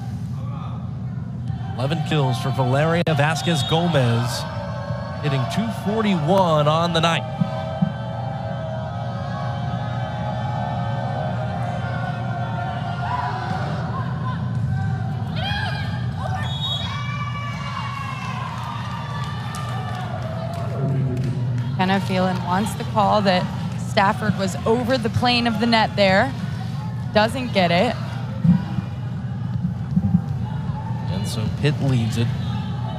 11 kills for Valeria Vasquez Gomez, hitting .241 on the night. Kenna Phelan wants the call that Stafford was over the plane of the net there. Doesn't get it. And And so Pitt leads it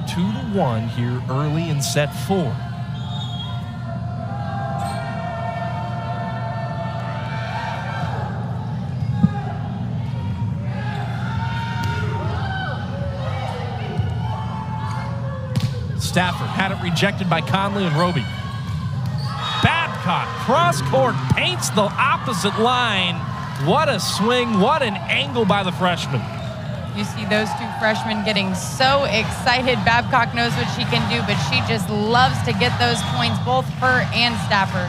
2-1 here early in set 4. Stafford had it rejected by Conley and Roby. Babcock, cross court, paints the opposite line. What a swing, what an angle by the freshman. You see those two freshmen getting so excited. Babcock knows what she can do, but she just loves to get those points, both her and Stafford.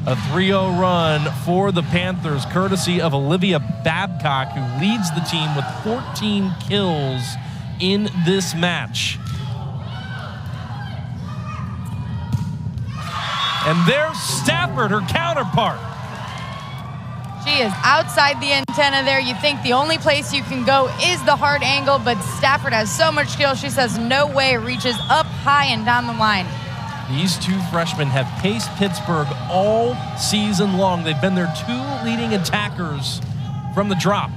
A 3-0 run for the Panthers, courtesy of Olivia Babcock, who leads the team with 14 kills in this match. And there's Stafford, her counterpart. She is outside the antenna there. You think the only place you can go is the hard angle, but Stafford has so much skill. She says no way, reaches up high and down the line. These two freshmen have paced Pittsburgh all season long. They've been their two leading attackers from the drop.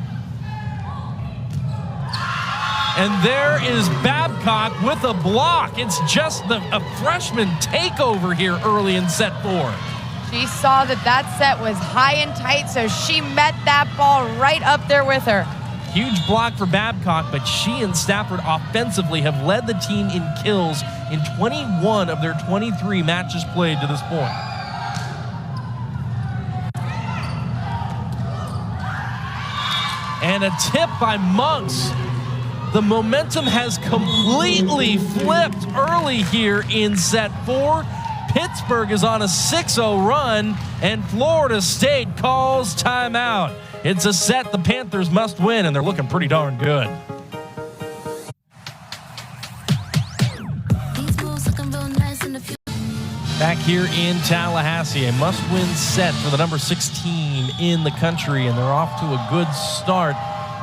And there is Babcock with a block. It's just a freshman takeover here early in set 4. She saw that set was high and tight, so she met that ball right up there with her. Huge block for Babcock, but she and Stafford offensively have led the team in kills in 21 of their 23 matches played to this point. And a tip by Monks. The momentum has completely flipped early here in set 4. Pittsburgh is on a 6-0 run, and Florida State calls timeout. It's a set the Panthers must win, and they're looking pretty darn good. Back here in Tallahassee, a must-win set for the number 6 team in the country, and they're off to a good start.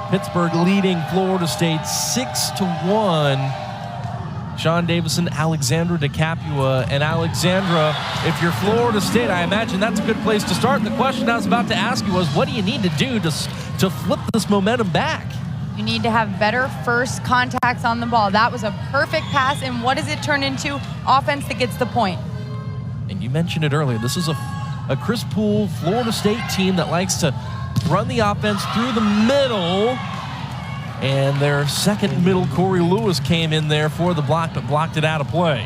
Pittsburgh leading Florida State 6-1. Sean Davison, Alexandra DeCapua, and Alexandra, if you're Florida State, I imagine that's a good place to start. And the question I was about to ask you was, what do you need to do to flip this momentum back? You need to have better first contacts on the ball. That was a perfect pass, and what does it turn into? Offense that gets the point. And you mentioned it earlier. This is a Chris Poole Florida State team that likes to run the offense through the middle. And their second middle, Corey Lewis, came in there for the block, but blocked it out of play.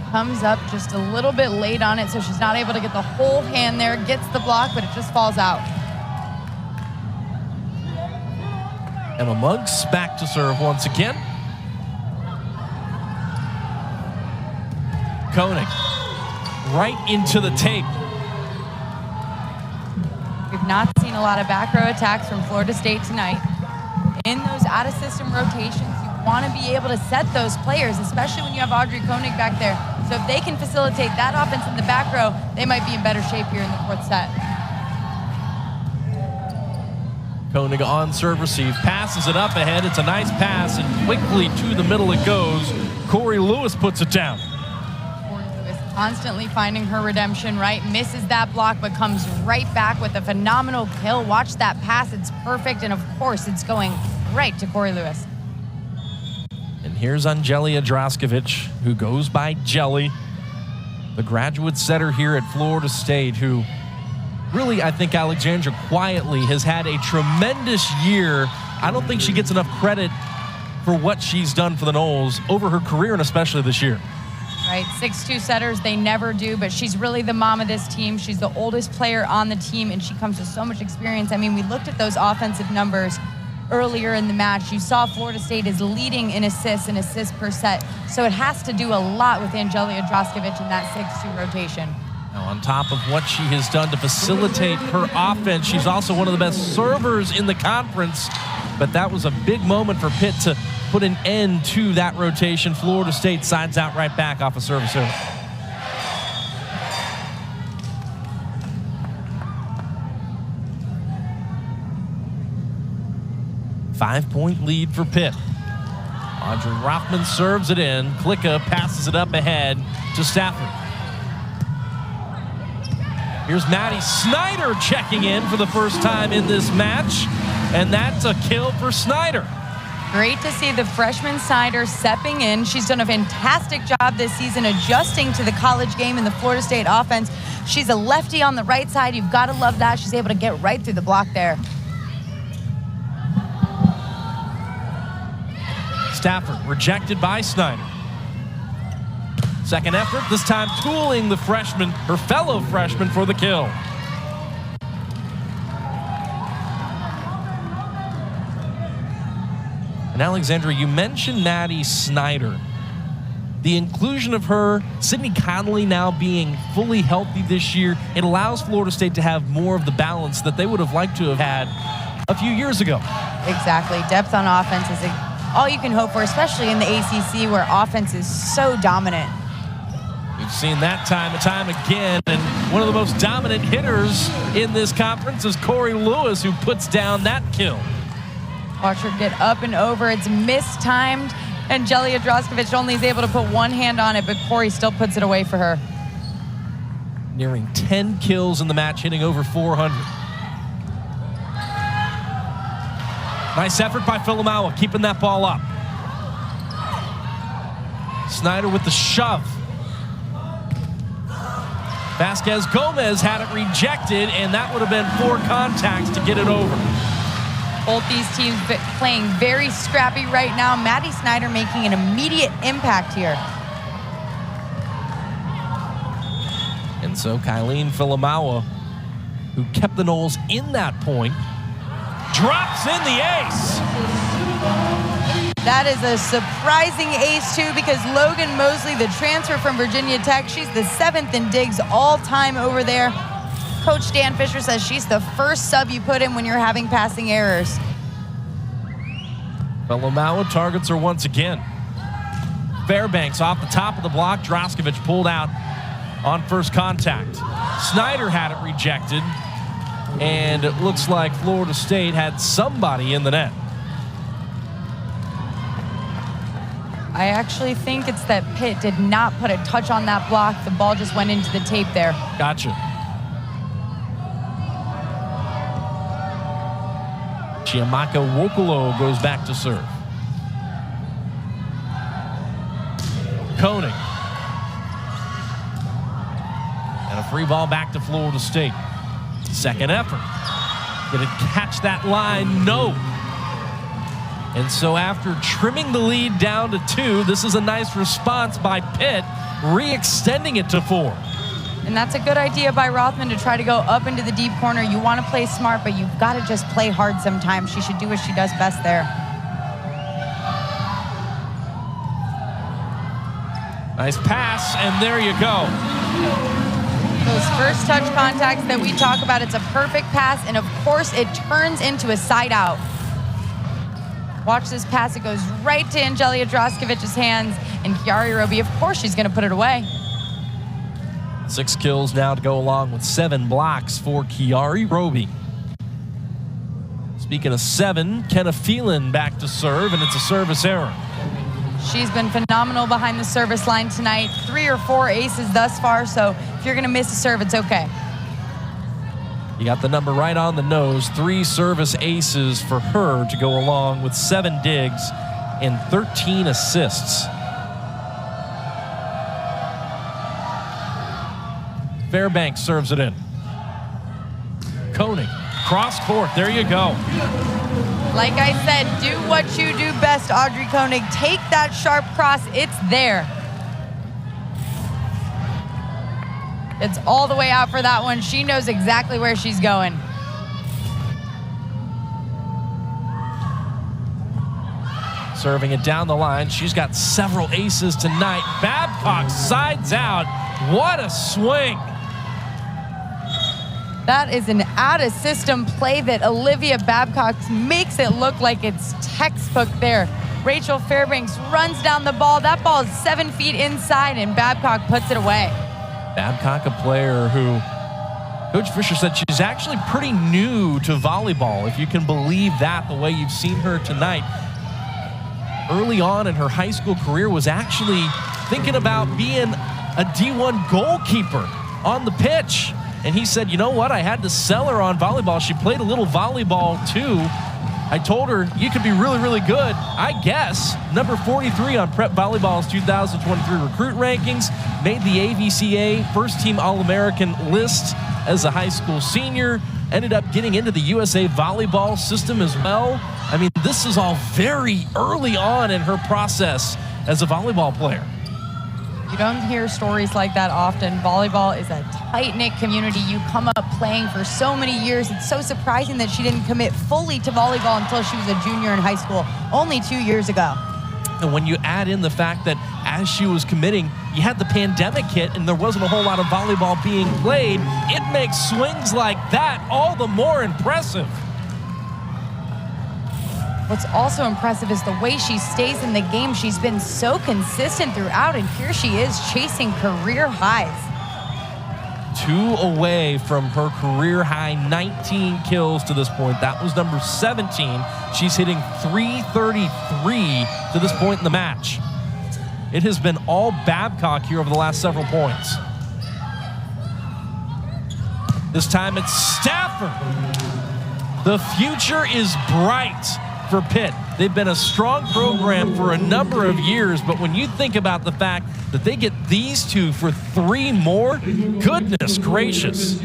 Comes up just a little bit late on it, so she's not able to get the whole hand there. Gets the block, but it just falls out. Emma Muggs back to serve once again. Koenig right into the tape. We've not seen a lot of back row attacks from Florida State tonight. In those out-of-system rotations, you want to be able to set those players, especially when you have Audrey Koenig back there. So if they can facilitate that offense in the back row, they might be in better shape here in the 4th set. Koenig on serve receive, passes it up ahead. It's a nice pass, and quickly to the middle it goes. Corey Lewis puts it down. Corey Lewis constantly finding her redemption, right? Misses that block, but comes right back with a phenomenal kill. Watch that pass, it's perfect, and of course it's going right to Corey Lewis. And here's Angelia Draskovic, who goes by Jelly, the graduate setter here at Florida State, who really, I think Alexandra quietly has had a tremendous year. I don't think she gets enough credit for what she's done for the Noles over her career, and especially this year. Right, 6'2" setters, they never do, but she's really the mom of this team. She's the oldest player on the team, and she comes with so much experience. I mean, we looked at those offensive numbers earlier in the match. You saw Florida State is leading in assists per set, so it has to do a lot with Angelia Draskovic in that 6'2" rotation. Now, on top of what she has done to facilitate her offense, she's also one of the best servers in the conference, but that was a big moment for Pitt to put an end to that rotation. Florida State sides out right back off a service error. Five-point lead for Pitt. Audrey Rothman serves it in. Klicka passes it up ahead to Stafford. Here's Maddie Snyder checking in for the first time in this match, and that's a kill for Snyder. Great to see the freshman Snyder stepping in. She's done a fantastic job this season adjusting to the college game in the Florida State offense. She's a lefty on the right side. You've got to love that. She's able to get right through the block there. Stafford rejected by Snyder. Second effort, this time tooling the freshman, her fellow freshman, for the kill. And Alexandra, you mentioned Maddie Snyder. The inclusion of her, Sydney Connolly now being fully healthy this year, it allows Florida State to have more of the balance that they would have liked to have had a few years ago. Exactly. Depth on offense is all you can hope for, especially in the ACC where offense is so dominant. We've seen that time and time again, and one of the most dominant hitters in this conference is Corey Lewis, who puts down that kill. Watch her get up and over. It's mistimed, and Jelia Droskovic only is able to put one hand on it, but Corey still puts it away for her. Nearing 10 kills in the match, hitting over 400. Nice effort by Filamawa, keeping that ball up. Snyder with the shove. Vasquez Gomez had it rejected, and that would have been 4 contacts to get it over. Both these teams playing very scrappy right now. Maddie Snyder making an immediate impact here. And so Kylene Filamawa, who kept the Noles in that point, drops in the ace. That is a surprising ace, too, because Logan Mosley, the transfer from Virginia Tech, she's the 7th in digs all-time over there. Coach Dan Fisher says she's the first sub you put in when you're having passing errors. Filamawa targets her once again. Fairbanks off the top of the block. Droskovic pulled out on first contact. Snyder had it rejected, and it looks like Florida State had somebody in the net. I actually think it's that Pitt did not put a touch on that block. The ball just went into the tape there. Gotcha. Chiamaka Wokolo goes back to serve. Koenig. And a free ball back to Florida State. Second effort. Did it catch that line? No. And so after trimming the lead down to 2, this is a nice response by Pitt, re-extending it to 4. And that's a good idea by Rothman to try to go up into the deep corner. You want to play smart, but you've got to just play hard sometimes. She should do what she does best there. Nice pass, and there you go. Those first touch contacts that we talk about, it's a perfect pass, and of course it turns into a side out. Watch this pass, it goes right to Angelia Droskovic's hands, and Kiari Roby, of course she's gonna put it away. 6 kills now to go along with 7 blocks for Kiari Roby. Speaking of 7, Kenna Phelan back to serve, and it's a service error. She's been phenomenal behind the service line tonight. 3 or 4 aces thus far, so if you're gonna miss a serve, it's okay. You got the number right on the nose. 3 service aces for her to go along with 7 digs and 13 assists. Fairbanks serves it in. Koenig, cross court, there you go. Like I said, do what you do best, Audrey Koenig. Take that sharp cross, it's there. It's all the way out for that one. She knows exactly where she's going. Serving it down the line. She's got several aces tonight. Babcock sides out. What a swing. That is an out-of-system play that Olivia Babcock makes it look like it's textbook there. Rachel Fairbanks runs down the ball. That ball is 7 feet inside, and Babcock puts it away. Babcock, a player who Coach Fisher said she's actually pretty new to volleyball, if you can believe that, the way you've seen her tonight. Early on in her high school career was actually thinking about being a D1 goalkeeper on the pitch. And he said, you know what, I had to sell her on volleyball. She played a little volleyball too, I told her, you could be really, really good. I guess. Number 43 on Prep Volleyball's 2023 recruit rankings. Made the AVCA first-team All-American list as a high school senior. Ended up getting into the USA Volleyball system as well. I mean, this is all very early on in her process as a volleyball player. You don't hear stories like that often. Volleyball is a tight-knit community. You come up playing for so many years. It's so surprising that she didn't commit fully to volleyball until she was a junior in high school, only 2 years ago. And when you add in the fact that as she was committing, you had the pandemic hit and there wasn't a whole lot of volleyball being played, it makes swings like that all the more impressive. What's also impressive is the way she stays in the game. She's been so consistent throughout, and here she is chasing career highs. 2 away from her career high 19 kills to this point. That was number 17. She's hitting .333 to this point in the match. It has been all Babcock here over the last several points. This time it's Stafford. The future is bright for Pitt. They've been a strong program for a number of years, but when you think about the fact that they get these two for 3 more, goodness gracious.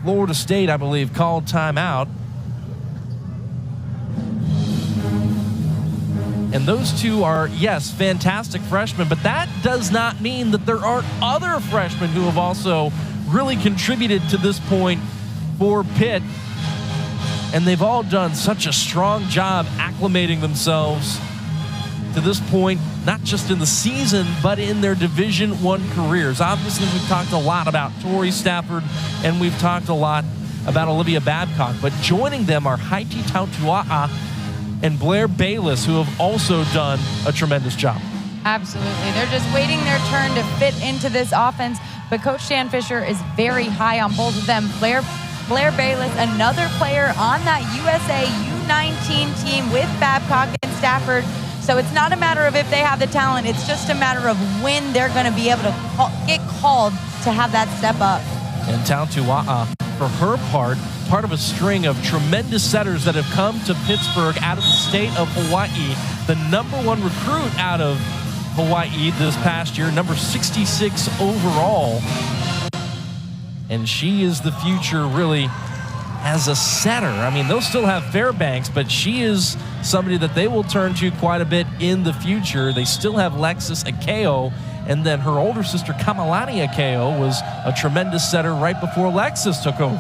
Florida State, I believe, called timeout. And those two are, yes, fantastic freshmen, but that does not mean that there aren't other freshmen who have also really contributed to this point for Pitt, and they've all done such a strong job acclimating themselves to this point, not just in the season, but in their Division I careers. Obviously, we've talked a lot about Tori Stafford, and we've talked a lot about Olivia Babcock, but joining them are Haiti Tautua'a and Blair Bayless, who have also done a tremendous job. Absolutely. They're just waiting their turn to fit into this offense, but Coach Dan Fisher is very high on both of them. Blair Bayless, another player on that USA U19 team with Babcock and Stafford. So it's not a matter of if they have the talent, it's just a matter of when they're going to be able to get called to have that step up. And Tautua'a, for her part of a string of tremendous setters that have come to Pittsburgh out of the state of Hawaii. The #1 recruit out of Hawaii this past year, number 66 overall. And she is the future, really, as a setter. I mean, they'll still have Fairbanks, but she is somebody that they will turn to quite a bit in the future. They still have Lexus Akeo, and then her older sister, Kamalani Akeo, was a tremendous setter right before Lexus took over.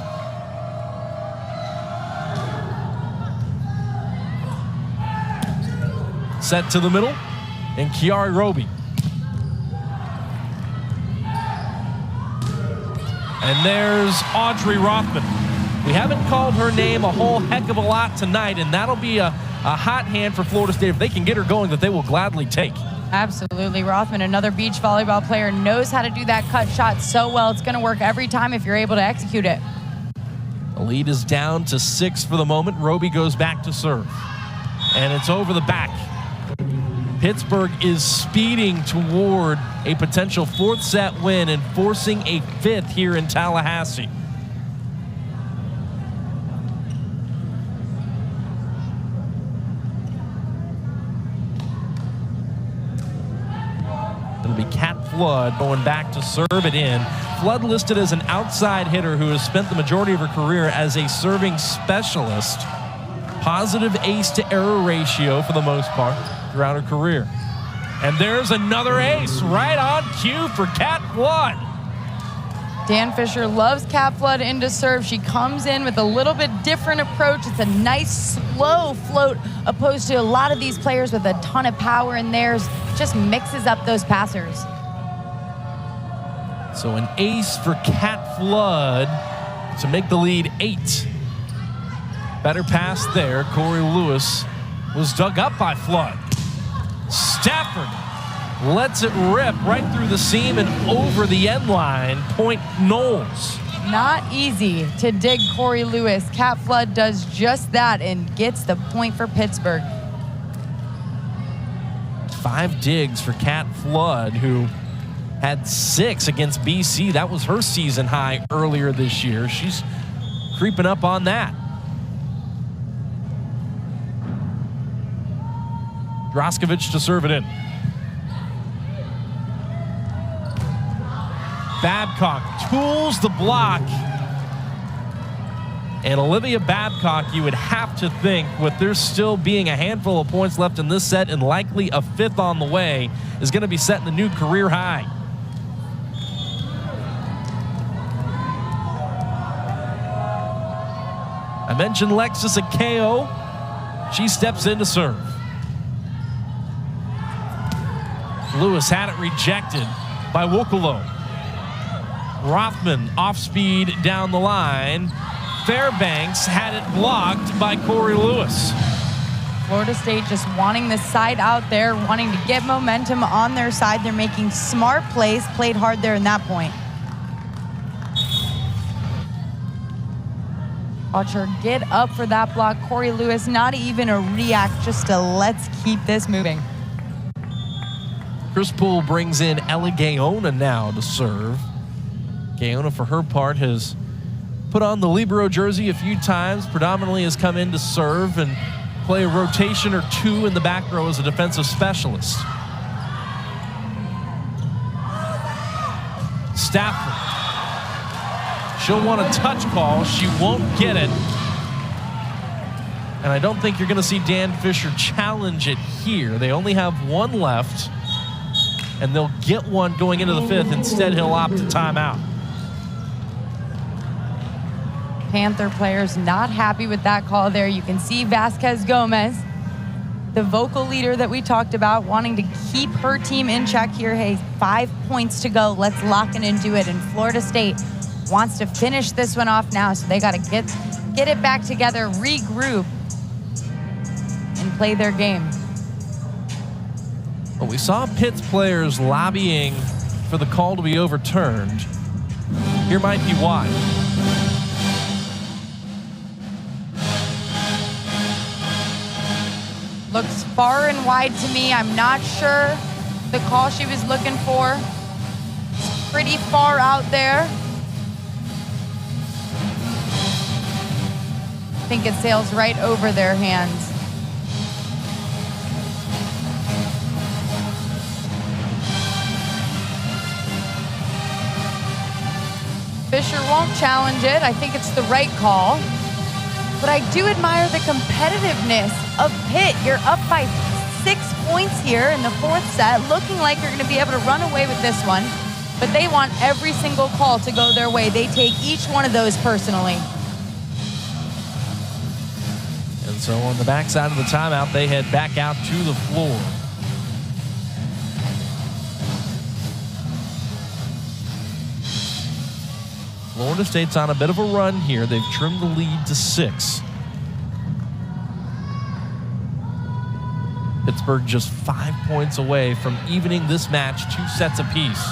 Set to the middle, and Kiari Roby. And there's Audrey Rothman. We haven't called her name a whole heck of a lot tonight, and that'll be a hot hand for Florida State. If they can get her going, that they will gladly take. Absolutely. Rothman, another beach volleyball player, knows how to do that cut shot so well. It's going to work every time if you're able to execute it. The lead is down to 6 for the moment. Roby goes back to serve. And it's over the back. Pittsburgh is speeding toward a potential 4th set win and forcing a 5th here in Tallahassee. It'll be Kat Flood going back to serve it in. Flood listed as an outside hitter who has spent the majority of her career as a serving specialist. Positive ace to error ratio for the most part throughout her career. And there's another ace right on cue for Kat Flood. Dan Fisher loves Kat Flood into serve. She comes in with a little bit different approach. It's a nice slow float opposed to a lot of these players with a ton of power in theirs. Just mixes up those passers. So an ace for Kat Flood to make the lead 8. Better pass there. Corey Lewis was dug up by Flood. Stafford lets it rip right through the seam and over the end line. Point Knowles. Not easy to dig Corey Lewis. Kat Flood does just that and gets the point for Pittsburgh. 5 digs for Kat Flood, who had 6 against BC. That was her season high earlier this year. She's creeping up on that. Draskovic to serve it in. Babcock tools the block. And Olivia Babcock, you would have to think, with there still being a handful of points left in this set and likely a 5th on the way, is going to be setting the new career high. I mentioned Lexus Akeo. She steps in to serve. Lewis had it rejected by Wokolo. Rothman off speed down the line. Fairbanks had it blocked by Corey Lewis. Florida State just wanting the side out there, wanting to get momentum on their side. They're making smart plays, played hard there in that point. Watch her get up for that block. Corey Lewis, not even a react, just a let's keep this moving. Chris Poole brings in Ellie Gaona now to serve. Gaona, for her part, has put on the libero jersey a few times, predominantly has come in to serve and play a rotation or 2 in the back row as a defensive specialist. Stafford. She'll want a touch call. She won't get it. And I don't think you're going to see Dan Fisher challenge it here. They only have 1 left, and they'll get 1 going into the 5th. Instead, he'll opt to timeout. Panther players not happy with that call there. You can see Vasquez Gomez, the vocal leader that we talked about, wanting to keep her team in check here. Hey, 5 points to go. Let's lock in and do it. And Florida State wants to finish this one off now, so they got to get it back together, regroup, and play their game. Well, we saw Pitt's players lobbying for the call to be overturned. Here might be why. Looks far and wide to me. I'm not sure the call she was looking for. It's pretty far out there. I think it sails right over their hands. Fisher won't challenge it. I think it's the right call. But I do admire the competitiveness of Pitt. You're up by 6 points here in the 4th set, looking like you're going to be able to run away with this one. But they want every single call to go their way. They take each one of those personally. And so on the backside of the timeout, they head back out to the floor. Florida State's on a bit of a run here. They've trimmed the lead to 6. Pittsburgh just 5 points away from evening this match, 2 sets apiece.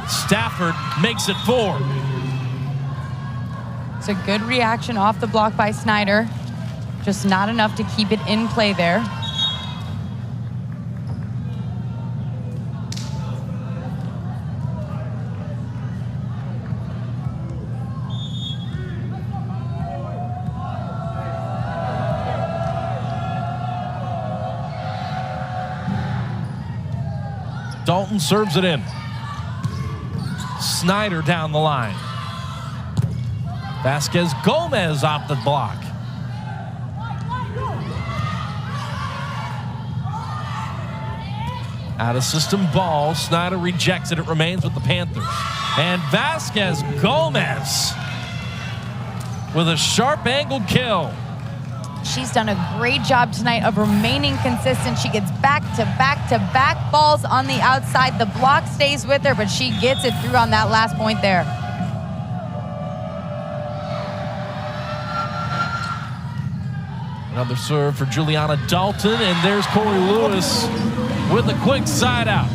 Stafford makes it 4. It's a good reaction off the block by Snyder. Just not enough to keep it in play there. Dalton serves it in. Snyder down the line. Vasquez Gomez off the block. Out of system ball. Snyder rejects it. It remains with the Panthers. And Vasquez Gomez with a sharp angled kill. She's done a great job tonight of remaining consistent. She gets back-to-back balls on the outside. The block stays with her, but she gets it through on that last point there. Another serve for Juliana Dalton, and there's Corey Lewis with a quick side out.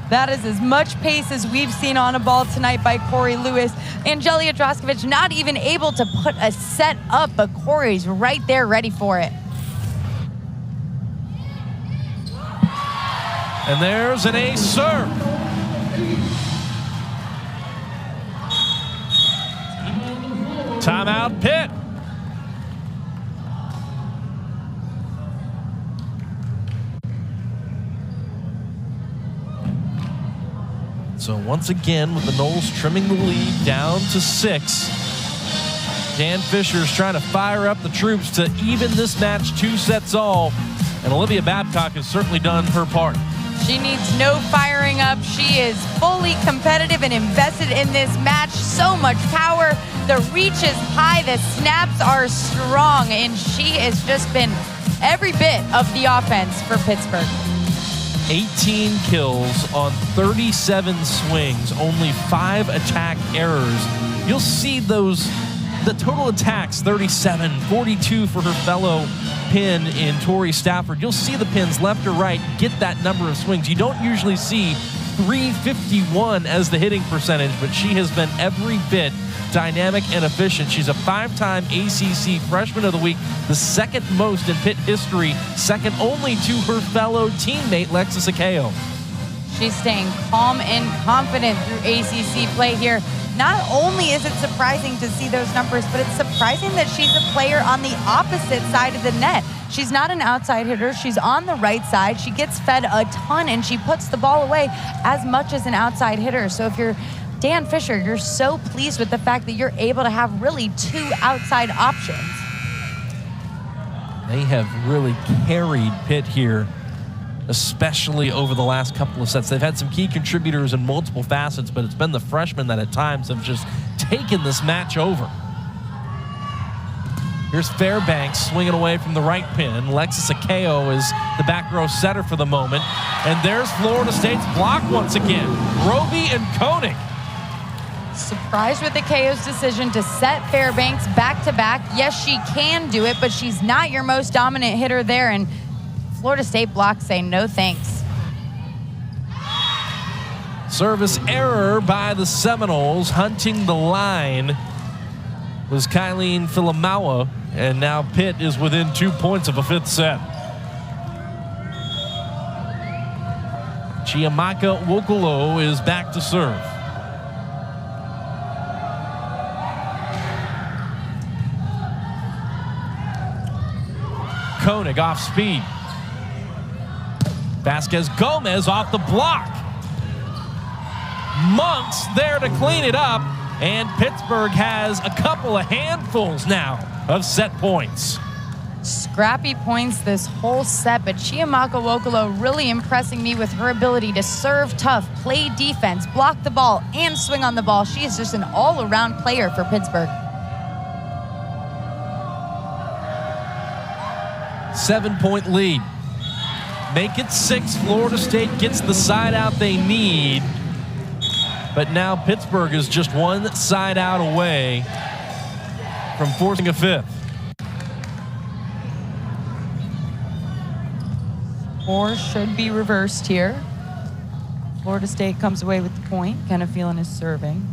That is as much pace as we've seen on a ball tonight by Corey Lewis. Angelia Draskovic not even able to put a set up, but Corey's right there ready for it. And there's an ace serve. Timeout, Pitt. So once again, with the Noles trimming the lead down to 6, Dan Fisher's trying to fire up the troops to even this match 2 sets all, and Olivia Babcock has certainly done her part. She needs no firing up. She is fully competitive and invested in this match. So much power. The reach is high. The snaps are strong. And she has just been every bit of the offense for Pittsburgh. 18 kills on 37 swings, only 5 attack errors. You'll see those, the total attacks, 37, 42 for her fellow pin in Tori Stafford. You'll see the pins left or right get that number of swings. You don't usually see 351 as the hitting percentage, but she has been every bit dynamic and efficient. She's a 5-time ACC Freshman of the Week, the second most in Pitt history, second only to her fellow teammate Lexis Akeo. She's staying calm and confident through ACC play here. Not only is it surprising to see those numbers, but it's surprising that she's a player on the opposite side of the net. She's not an outside hitter. She's on the right side. She gets fed a ton, and she puts the ball away as much as an outside hitter. So if you're Dan Fisher, you're so pleased with the fact that you're able to have really 2 outside options. They have really carried Pitt here, especially over the last couple of sets. They've had some key contributors in multiple facets, but it's been the freshmen that at times have just taken this match over. Here's Fairbanks swinging away from the right pin. Lexis Akeo is the back row setter for the moment. And there's Florida State's block once again. Roby and Koenig. Surprised with Akeo's decision to set Fairbanks back-to-back. Yes, she can do it, but she's not your most dominant hitter there. And Florida State blocks say no thanks. Service error by the Seminoles. Hunting the line was Kylene Filamawa, and now Pitt is within 2 points of a 5th set. Chiamaka Wokolo is back to serve. Koenig off speed. Vasquez Gomez off the block. Monks there to clean it up, and Pittsburgh has a couple of handfuls now of set points. Scrappy points this whole set, but Chiamaka Wokolo really impressing me with her ability to serve tough, play defense, block the ball, and swing on the ball. She is just an all-around player for Pittsburgh. 7-point lead. Make it 6. Florida State gets the side out they need. But now Pittsburgh is just one side out away from forcing a 5th. Or should be reversed here. Florida State comes away with the point. Kenneth Phelan is serving.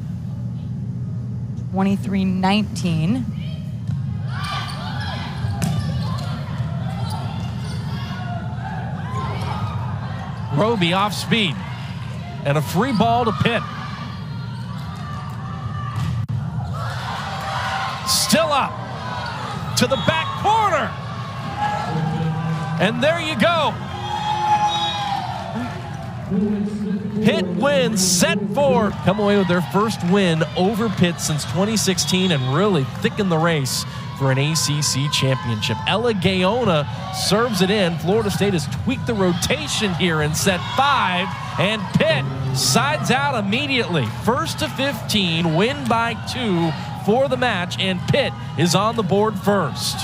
23-19. Roby off speed. And a free ball to Pitt. Still up to the back corner. And there you go. Pitt wins set 4. Come away with their first win over Pitt since 2016 and really thicken the race for an ACC championship. Ella Gaona serves it in. Florida State has tweaked the rotation here in set 5, and Pitt sides out immediately. 1st to 15, win by 2 for the match, and Pitt is on the board first.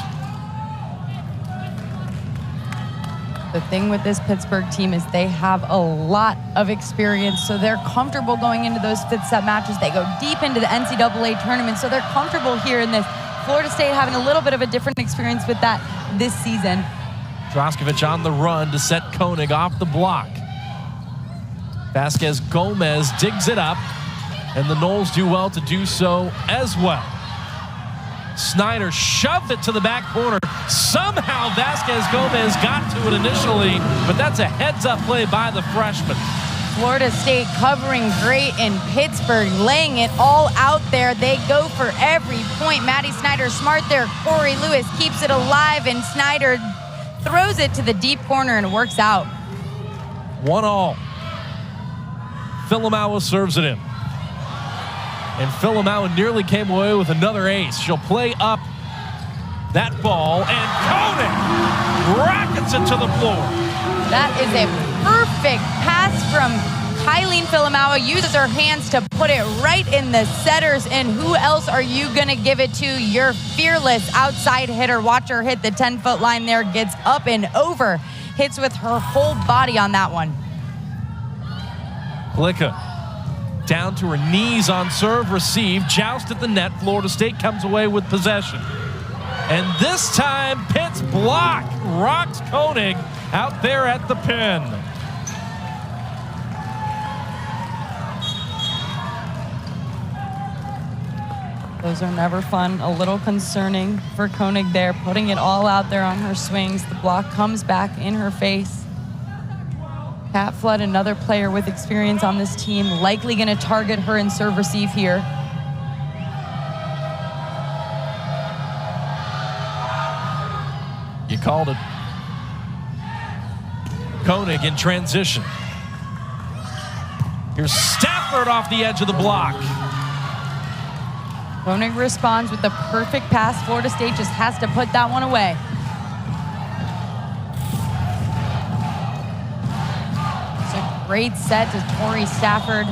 The thing with this Pittsburgh team is they have a lot of experience, so they're comfortable going into those 5th set matches. They go deep into the NCAA tournament, so they're comfortable here in this. Florida State having a little bit of a different experience with that this season. Droskovic on the run to set Koenig off the block. Vasquez Gomez digs it up, and the Noles do well to do so as well. Snyder shoved it to the back corner. Somehow Vasquez Gomez got to it initially, but that's a heads-up play by the freshman. Florida State covering great in Pittsburgh, laying it all out there. They go for every point. Maddie Snyder smart there. Corey Lewis keeps it alive, and Snyder throws it to the deep corner, and it works out. 1-all. Filamaua serves it in. And Filamaua nearly came away with another ace. She'll play up that ball, and Koenig rockets it to the floor. That is a perfect pass from Kylie Filamaua. Uses her hands to put it right in the setters. And who else are you going to give it to? Your fearless outside hitter. Watch her hit the 10-foot line there. Gets up and over. Hits with her whole body on that one. Glicka down to her knees on serve, receive, joust at the net. Florida State comes away with possession. And this time, Pitt's block rocks Koenig out there at the pin. Those are never fun. A little concerning for Koenig there, putting it all out there on her swings. The block comes back in her face. Kat Flood, another player with experience on this team, likely going to target her in serve receive here. You called it. Koenig in transition. Here's Stafford off the edge of the block. Koenig responds with the perfect pass. Florida State just has to put that one away. It's a great set to Tori Stafford.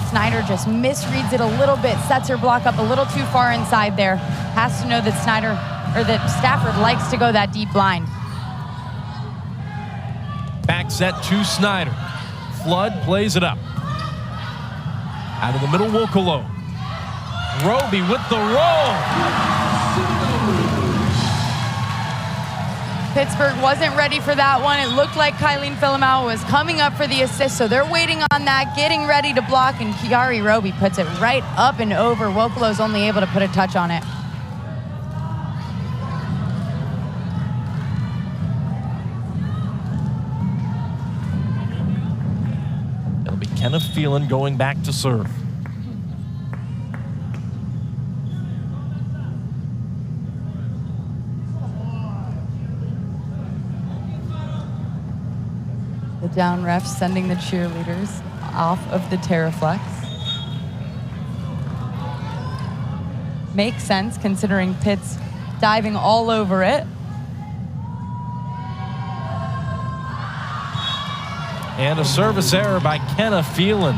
Snyder just misreads it a little bit, sets her block up a little too far inside there. Has to know that that Stafford likes to go that deep line. Back set to Snyder. Flood plays it up. Out of the middle, Wokolo. Roby with the roll. Pittsburgh wasn't ready for that one. It looked like Kylie Filamaua was coming up for the assist, so they're waiting on that, getting ready to block, and Kiari Roby puts it right up and over. Wokolo's only able to put a touch on it. It'll be Kenneth Phelan going back to serve. The down ref sending the cheerleaders off of the Terraflex. Makes sense considering Pitt's diving all over it. And a service error by Kenna Phelan.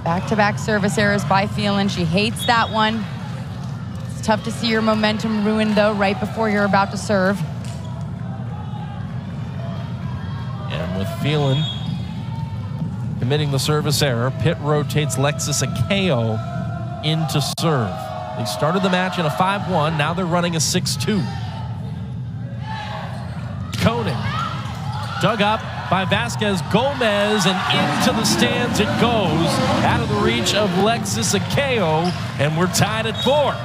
Back-to-back service errors by Phelan. She hates that one. It's tough to see your momentum ruined, though, right before you're about to serve. And with Phelan committing the service error, Pitt rotates Lexus Akeo into serve. They started the match in a 5-1. Now they're running a 6-2. Koenig dug up by Vasquez Gomez, and into the stands it goes, out of the reach of Lexus Akeo, and we're tied at 4.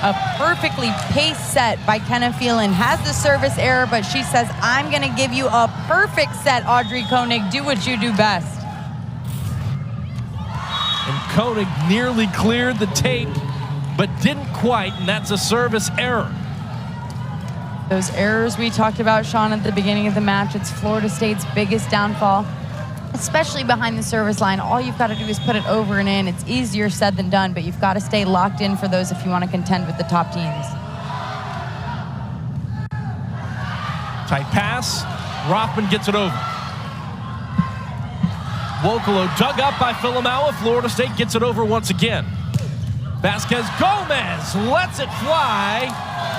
A perfectly paced set by Kenna Phelan. Has the service error, but she says, I'm going to give you a perfect set, Audrey Koenig. Do what you do best. And Koenig nearly cleared the tape, but didn't quite, and that's a service error. Those errors we talked about, Sean, at the beginning of the match, it's Florida State's biggest downfall, especially behind the service line. All you've got to do is put it over and in. It's easier said than done, but you've got to stay locked in for those if you want to contend with the top teams. Tight pass. Rothman gets it over. Wokolo dug up by Filamaua. Florida State gets it over once again. Vasquez Gomez lets it fly,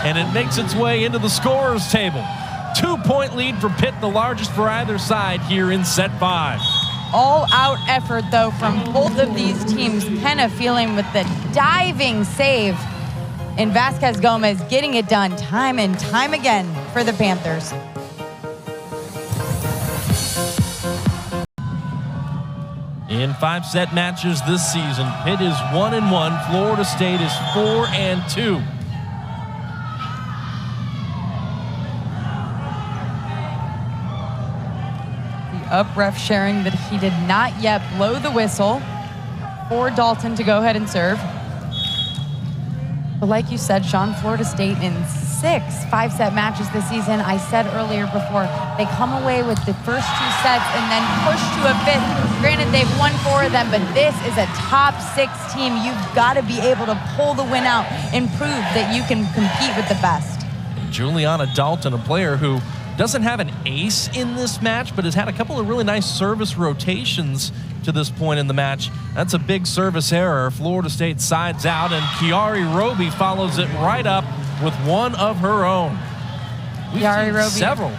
and it makes its way into the scorer's table. 2-point lead for Pitt, the largest for either side here in set 5. All-out effort, though, from both of these teams. Kenna Phelan with the diving save, and Vasquez Gomez getting it done time and time again for the Panthers. In 5-set matches this season, Pitt is 1-1. Florida State is 4-2. The up ref sharing that he did not yet blow the whistle for Dalton to go ahead and serve. But like you said, Sean, Florida State in 6 5-set matches this season. I said earlier before, they come away with the first 2 sets and then push to a 5th. Granted, they've won 4 of them, but this is a top 6 team. You've got to be able to pull the win out and prove that you can compete with the best. Juliana Dalton, a player who doesn't have an ace in this match, but has had a couple of really nice service rotations to this point in the match. That's a big service error. Florida State sides out, and Kiari Roby follows it right up with one of her own. Kiari Roby, several.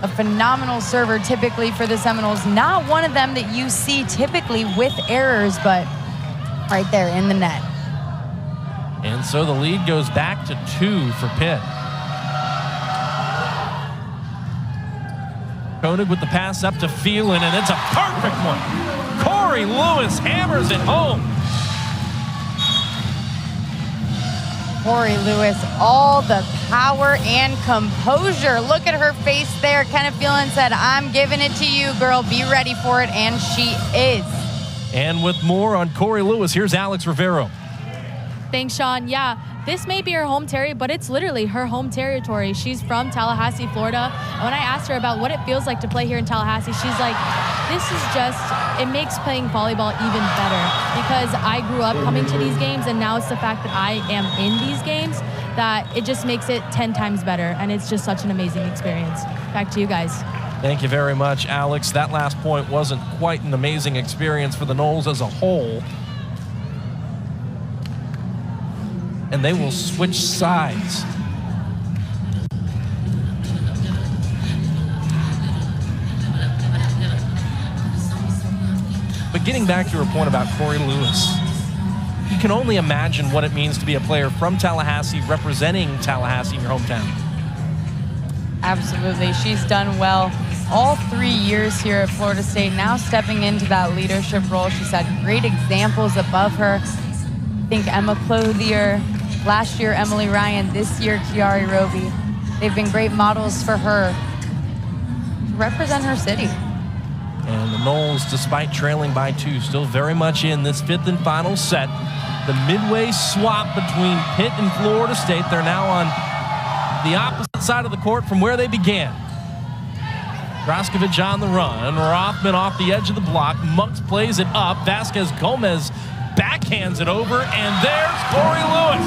A phenomenal server typically for the Seminoles. Not one of them that you see typically with errors, but right there in the net. And so the lead goes back to 2 for Pitt. Koenig with the pass up to Phelan, and it's a perfect one. Corey Lewis hammers it home. Corey Lewis, all the power and composure. Look at her face there. Kenneth Phelan said, I'm giving it to you, girl. Be ready for it, and she is. And with more on Corey Lewis, here's Alex Rivero. Thanks, Sean. Yeah, this may be her home territory, but it's literally her home territory. She's from Tallahassee, Florida. And when I asked her about what it feels like to play here in Tallahassee, she's like, this is just, it makes playing volleyball even better because I grew up coming to these games, and now it's the fact that I am in these games that it just makes it 10 times better. And it's just such an amazing experience. Back to you guys. Thank you very much, Alex. That last point wasn't quite an amazing experience for the Noles as a whole. And they will switch sides. But getting back to your point about Corey Lewis, you can only imagine what it means to be a player from Tallahassee representing Tallahassee in your hometown. Absolutely. She's done well all 3 years here at Florida State, now stepping into that leadership role. She's had great examples above her. I think Emma Clothier, last year Emily Ryan, this year Kiari Roby. They've been great models for her to represent her city. And the Noles, despite trailing by 2, still very much in this 5th and final set. The midway swap between Pitt and Florida State. They're now on the opposite side of the court from where they began. Groskovich on the run. Rothman off the edge of the block. Monks plays it up. Vasquez Gomez backhands it over, and there's Corey Lewis.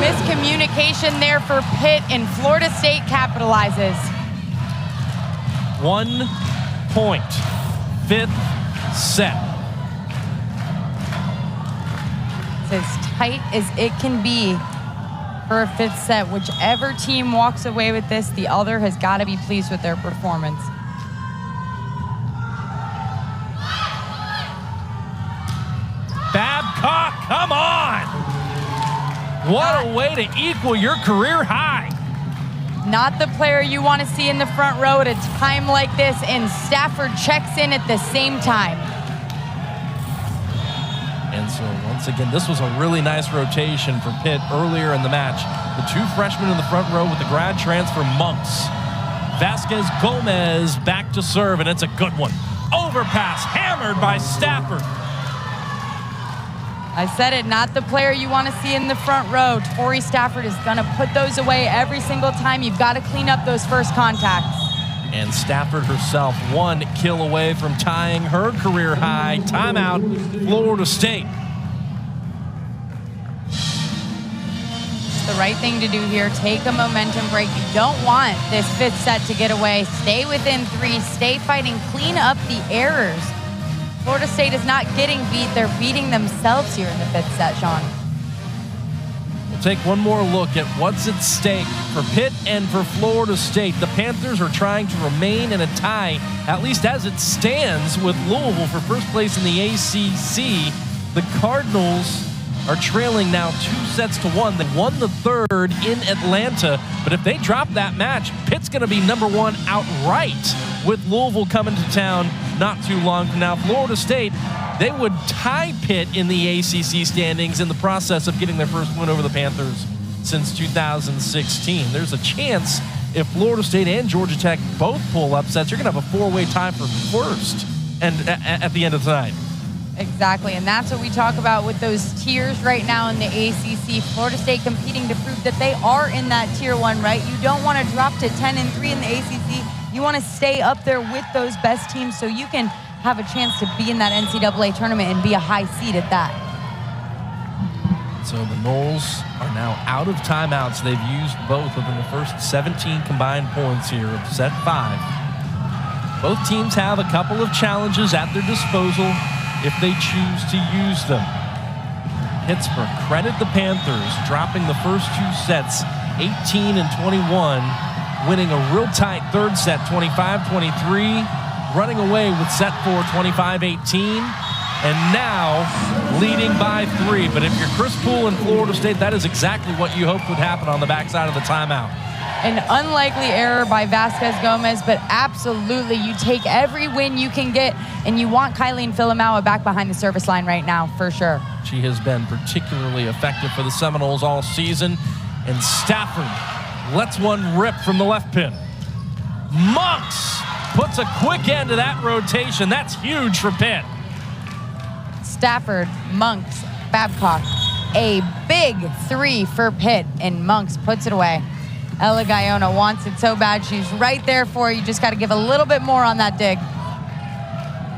Miscommunication there for Pitt, and Florida State capitalizes. 1 point, 5th set. It's as tight as it can be for a 5th set. Whichever team walks away with this, the other has got to be pleased with their performance. Babcock, come on! What a way to equal your career high. Not the player you want to see in the front row at a time like this, and Stafford checks in at the same time. And so once again, this was a really nice rotation for Pitt earlier in the match. The 2 freshmen in the front row with the grad transfer Monks. Vasquez Gomez back to serve, and it's a good one. Overpass hammered by Stafford. I said it, not the player you want to see in the front row. Tori Stafford is going to put those away every single time. You've got to clean up those first contacts. And Stafford herself 1 kill away from tying her career high. Timeout, Florida State. It's the right thing to do here. Take a momentum break. You don't want this 5th set to get away. Stay within 3. Stay fighting. Clean up the errors. Florida State is not getting beat. They're beating themselves here in the 5th set, Sean. We'll take one more look at what's at stake for Pitt and for Florida State. The Panthers are trying to remain in a tie, at least as it stands, with Louisville for first place in the ACC. The Cardinals are trailing now 2 sets to 1. They won the 3rd in Atlanta, but if they drop that match, Pitt's going to be #1 outright with Louisville coming to town not too long from now. Florida State, they would tie Pitt in the ACC standings in the process of getting their first win over the Panthers since 2016. There's a chance if Florida State and Georgia Tech both pull upsets, you're going to have a 4-way tie for first and at the end of the night. Exactly, and that's what we talk about with those tiers right now in the ACC. Florida State competing to prove that they are in that tier 1, right? You don't want to drop to 10-3 in the ACC. You want to stay up there with those best teams so you can have a chance to be in that NCAA tournament and be a high seed at that. So the Noles are now out of timeouts. They've used both within the first 17 combined points here of set 5. Both teams have a couple of challenges at their disposal if they choose to use them. Pittsburgh, credit the Panthers, dropping the first 2 sets, 18 and 21, winning a real tight third set, 25-23, running away with set 4, 25-18, and now leading by 3. But if you're Chris Poole and Florida State, that is exactly what you hoped would happen on the backside of the timeout. An unlikely error by Vasquez Gomez, but absolutely, you take every win you can get, and you want Kylie Filamaua back behind the service line right now, for sure. She has been particularly effective for the Seminoles all season. And Stafford lets one rip from the left pin. Monks puts a quick end to that rotation. That's huge for Pitt. Stafford, Monks, Babcock, a big 3 for Pitt, and Monks puts it away. Ella Guyona wants it so bad. She's right there for you. Just got to give a little bit more on that dig.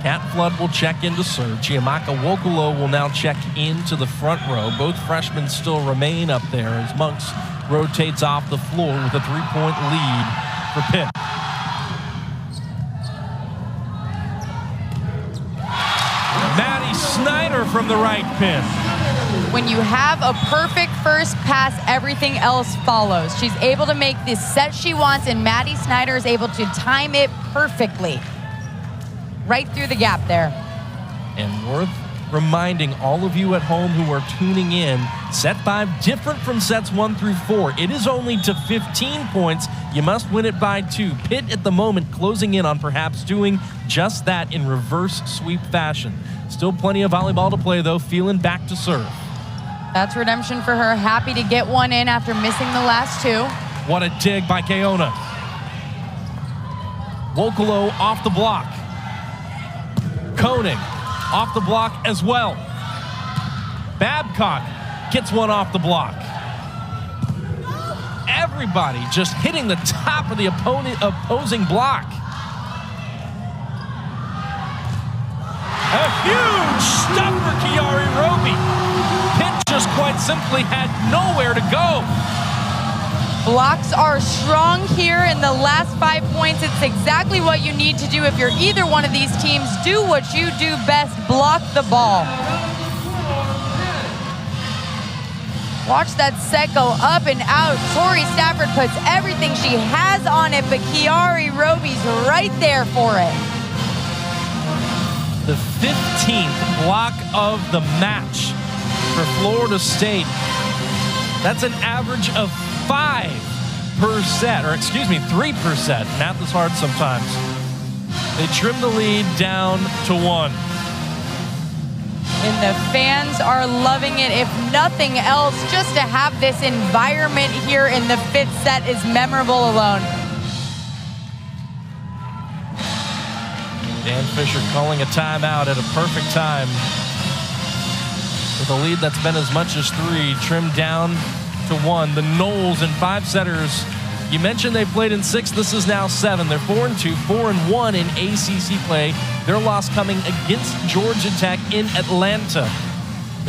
Kat Flood will check in to serve. Chiamaka Wokolo will now check into the front row. Both freshmen still remain up there as Monks rotates off the floor with a 3-point lead for Pitt. Maddie Snyder from the right pin. When you have a perfect first pass, everything else follows. She's able to make the set she wants, and Maddie Snyder is able to time it perfectly. Right through the gap there. And worth reminding all of you at home who are tuning in, set 5 different from sets 1 through 4. It is only to 15 points. You must win it by 2. Pitt at the moment closing in on perhaps doing just that in reverse sweep fashion. Still plenty of volleyball to play though, feeling back to serve. That's redemption for her. Happy to get one in after missing the last 2. What a dig by Keona. Wokolo off the block. Koenig off the block as well. Babcock gets one off the block. Everybody just hitting the top of the opposing block. A huge stop for Kiari Roby. Pitt just quite simply had nowhere to go. Blocks are strong here in the last 5 points. It's exactly what you need to do if you're either one of these teams. Do what you do best, block the ball. Watch that set go up and out. Tori Stafford puts everything she has on it, but Kiari Roby's right there for it. The 15th block of the match for Florida State. That's an average of 5 per set, or excuse me, 3 per set. Math is hard sometimes. They trim the lead down to 1. And the fans are loving it. If nothing else, just to have this environment here in the 5th set is memorable alone. Dan Fisher calling a timeout at a perfect time. With a lead that's been as much as 3, trimmed down to 1. The Noles and 5-setters. You mentioned they played in 6. This is now 7. They're 4-2, 4-1 in ACC play. Their loss coming against Georgia Tech in Atlanta.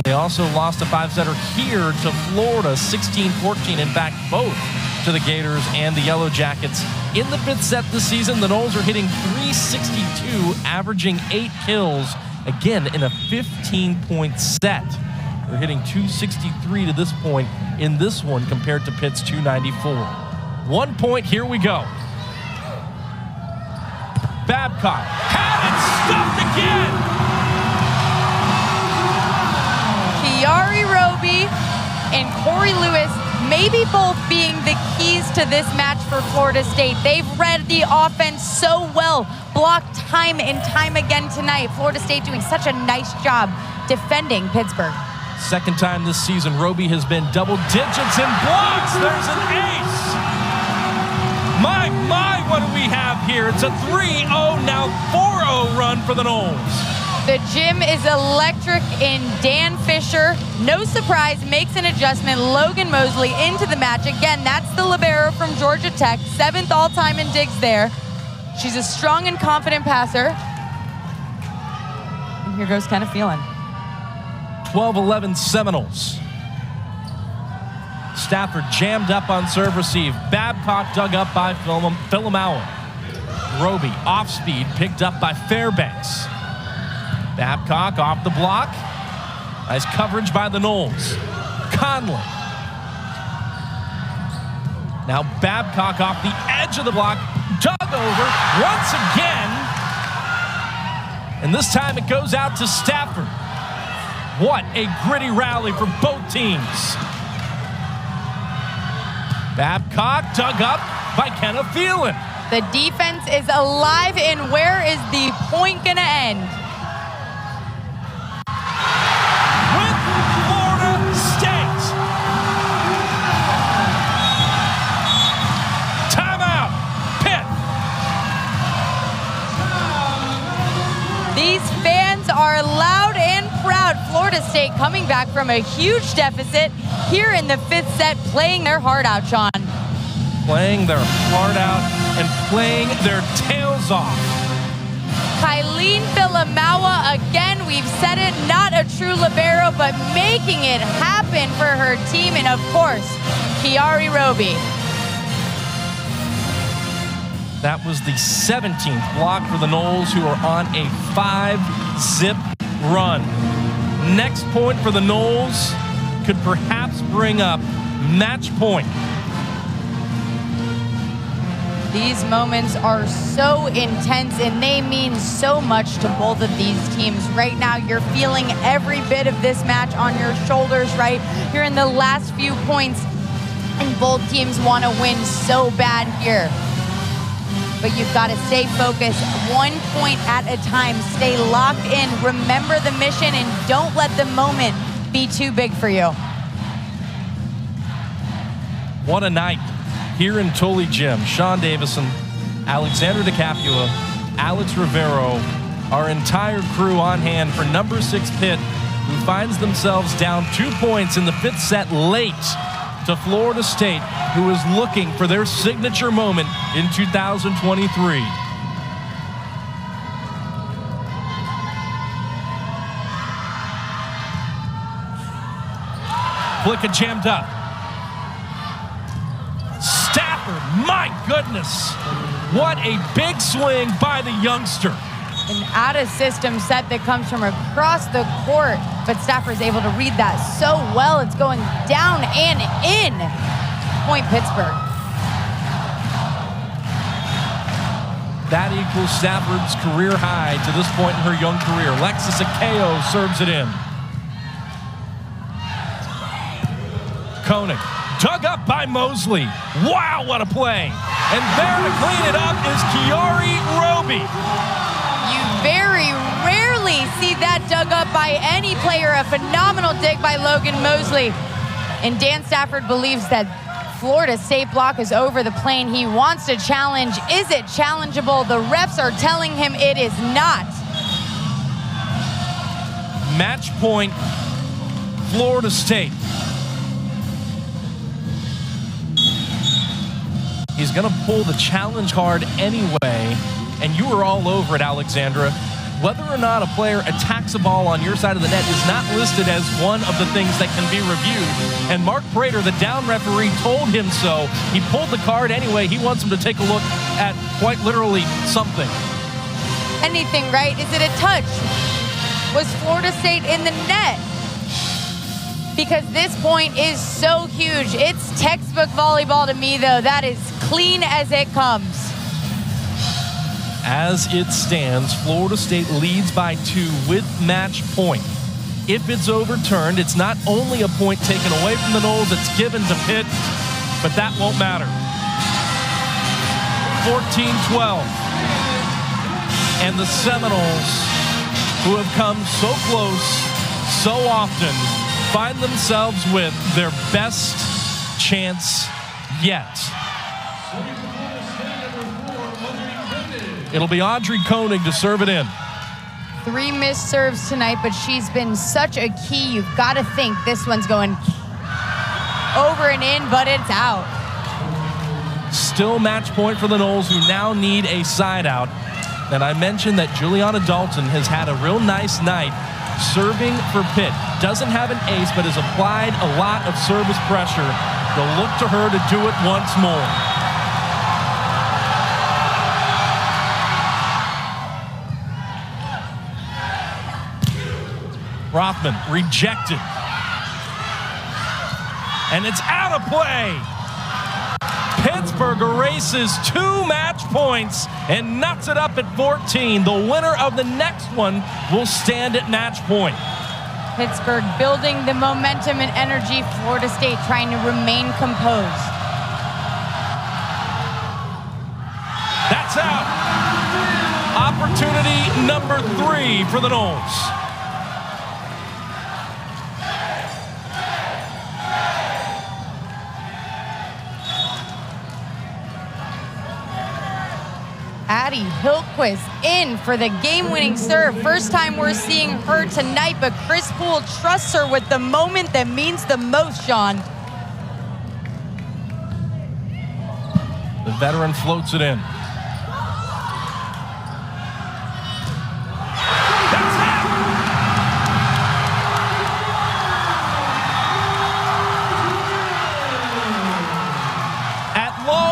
They also lost a 5-setter here to Florida, 16-14. In fact, both to the Gators and the Yellow Jackets. In the 5th set this season, the Noles are hitting .362, averaging 8 kills. Again, in a 15-point set. They're hitting .263 to this point in this one compared to Pitt's .294. 1 point, here we go. Babcock had it stuffed again. Kiari Roby and Corey Lewis maybe both being the keys to this match for Florida State. They've read the offense so well, blocked time and time again tonight. Florida State doing such a nice job defending Pittsburgh. Second time this season, Roby has been double digits in blocks. There's an ace. My, what do we have here? It's a 3-0, now 4-0 run for the Noles. The gym is electric in Dan Fisher. No surprise, makes an adjustment. Logan Mosley into the match. Again, that's the libero from Georgia Tech. 7th all-time in digs there. She's a strong and confident passer. And here goes Kenna Phelan. 12-11 Seminoles. Stafford jammed up on serve receive. Babcock dug up by Philomaua. Roby off speed, picked up by Fairbanks. Babcock off the block. Nice coverage by the Noles. Conley. Now Babcock off the edge of the block. Dug over once again. And this time it goes out to Stafford. What a gritty rally for both teams. Babcock dug up by Kenna Phelan. The defense is alive, and where is the point gonna end? With Florida State. Timeout, Pitt. These fans are loud and proud. Florida State coming back from a huge deficit here in the 5th set, playing their heart out, Sean. Playing their heart out and playing their tails off. Kylene Philomaua, again, we've said it, not a true libero, but making it happen for her team. And of course, Kiari Roby. That was the 17th block for the Noles, who are on a 5-zip run. Next point for the Noles could perhaps bring up match point. These moments are so intense, and they mean so much to both of these teams. Right now, you're feeling every bit of this match on your shoulders, right? You're in the last few points, and both teams want to win so bad here. But you've got to stay focused, 1 point at a time. Stay locked in, remember the mission, and don't let the moment be too big for you. What a night here in Tully Gym. Sean Davison, Alexandra DeCapua, Alex Rivero, our entire crew on hand for number 6 Pitt, who finds themselves down 2 points in the 5th set late to Florida State, who is looking for their signature moment in 2023. Flicka jammed up. Stafford, my goodness. What a big swing by the youngster. An out-of-system set that comes from across the court, but Stafford's able to read that so well. It's going down and in. Point Pittsburgh. That equals Stafford's career high to this point in her young career. Lexis Akeo serves it in. Koenig, dug up by Mosley. Wow, what a play. And there to clean it up is Kiari Roby. You very rarely see that dug up by any player. A phenomenal dig by Logan Mosley. And Dan Stafford believes that Florida State block is over the plane. He wants to challenge. Is it challengeable? The refs are telling him it is not. Match point, Florida State. He's going to pull the challenge card anyway, and you were all over it, Alexandra. Whether or not a player attacks a ball on your side of the net is not listed as one of the things that can be reviewed. And Mark Prater, the down referee, told him so. He pulled the card anyway. He wants him to take a look at quite literally something. Anything, right? Is it a touch? Was Florida State in the net? Because this point is so huge. It's textbook volleyball to me, though. That is clean as it comes. As it stands, Florida State leads by 2 with match point. if it's overturned, it's not only a point taken away from the Noles, it's given to Pitt, but that won't matter. 14-12. And the Seminoles, who have come so close so often, find themselves with their best chance yet. It'll be Audrey Koenig to serve it in. 3 missed serves tonight, but she's been such a key. You've got to think this one's going over and in, but it's out. Still match point for the Noles, who now need a side out. And I mentioned that Juliana Dalton has had a real nice night serving for Pitt. Doesn't have an ace, but has applied a lot of service pressure. They'll look to her to do it once more. Rothman rejected. And it's out of play. Pittsburgh erases 2 match points and nuts it up at 14. The winner of the next one will stand at match point. Pittsburgh building the momentum and energy. Florida State trying to remain composed. That's out. Opportunity number 3 for the Noles. Addie Hillquist in for the game-winning serve. First time we're seeing her tonight, but Chris Poole trusts her with the moment that means the most, Sean. The veteran floats it in.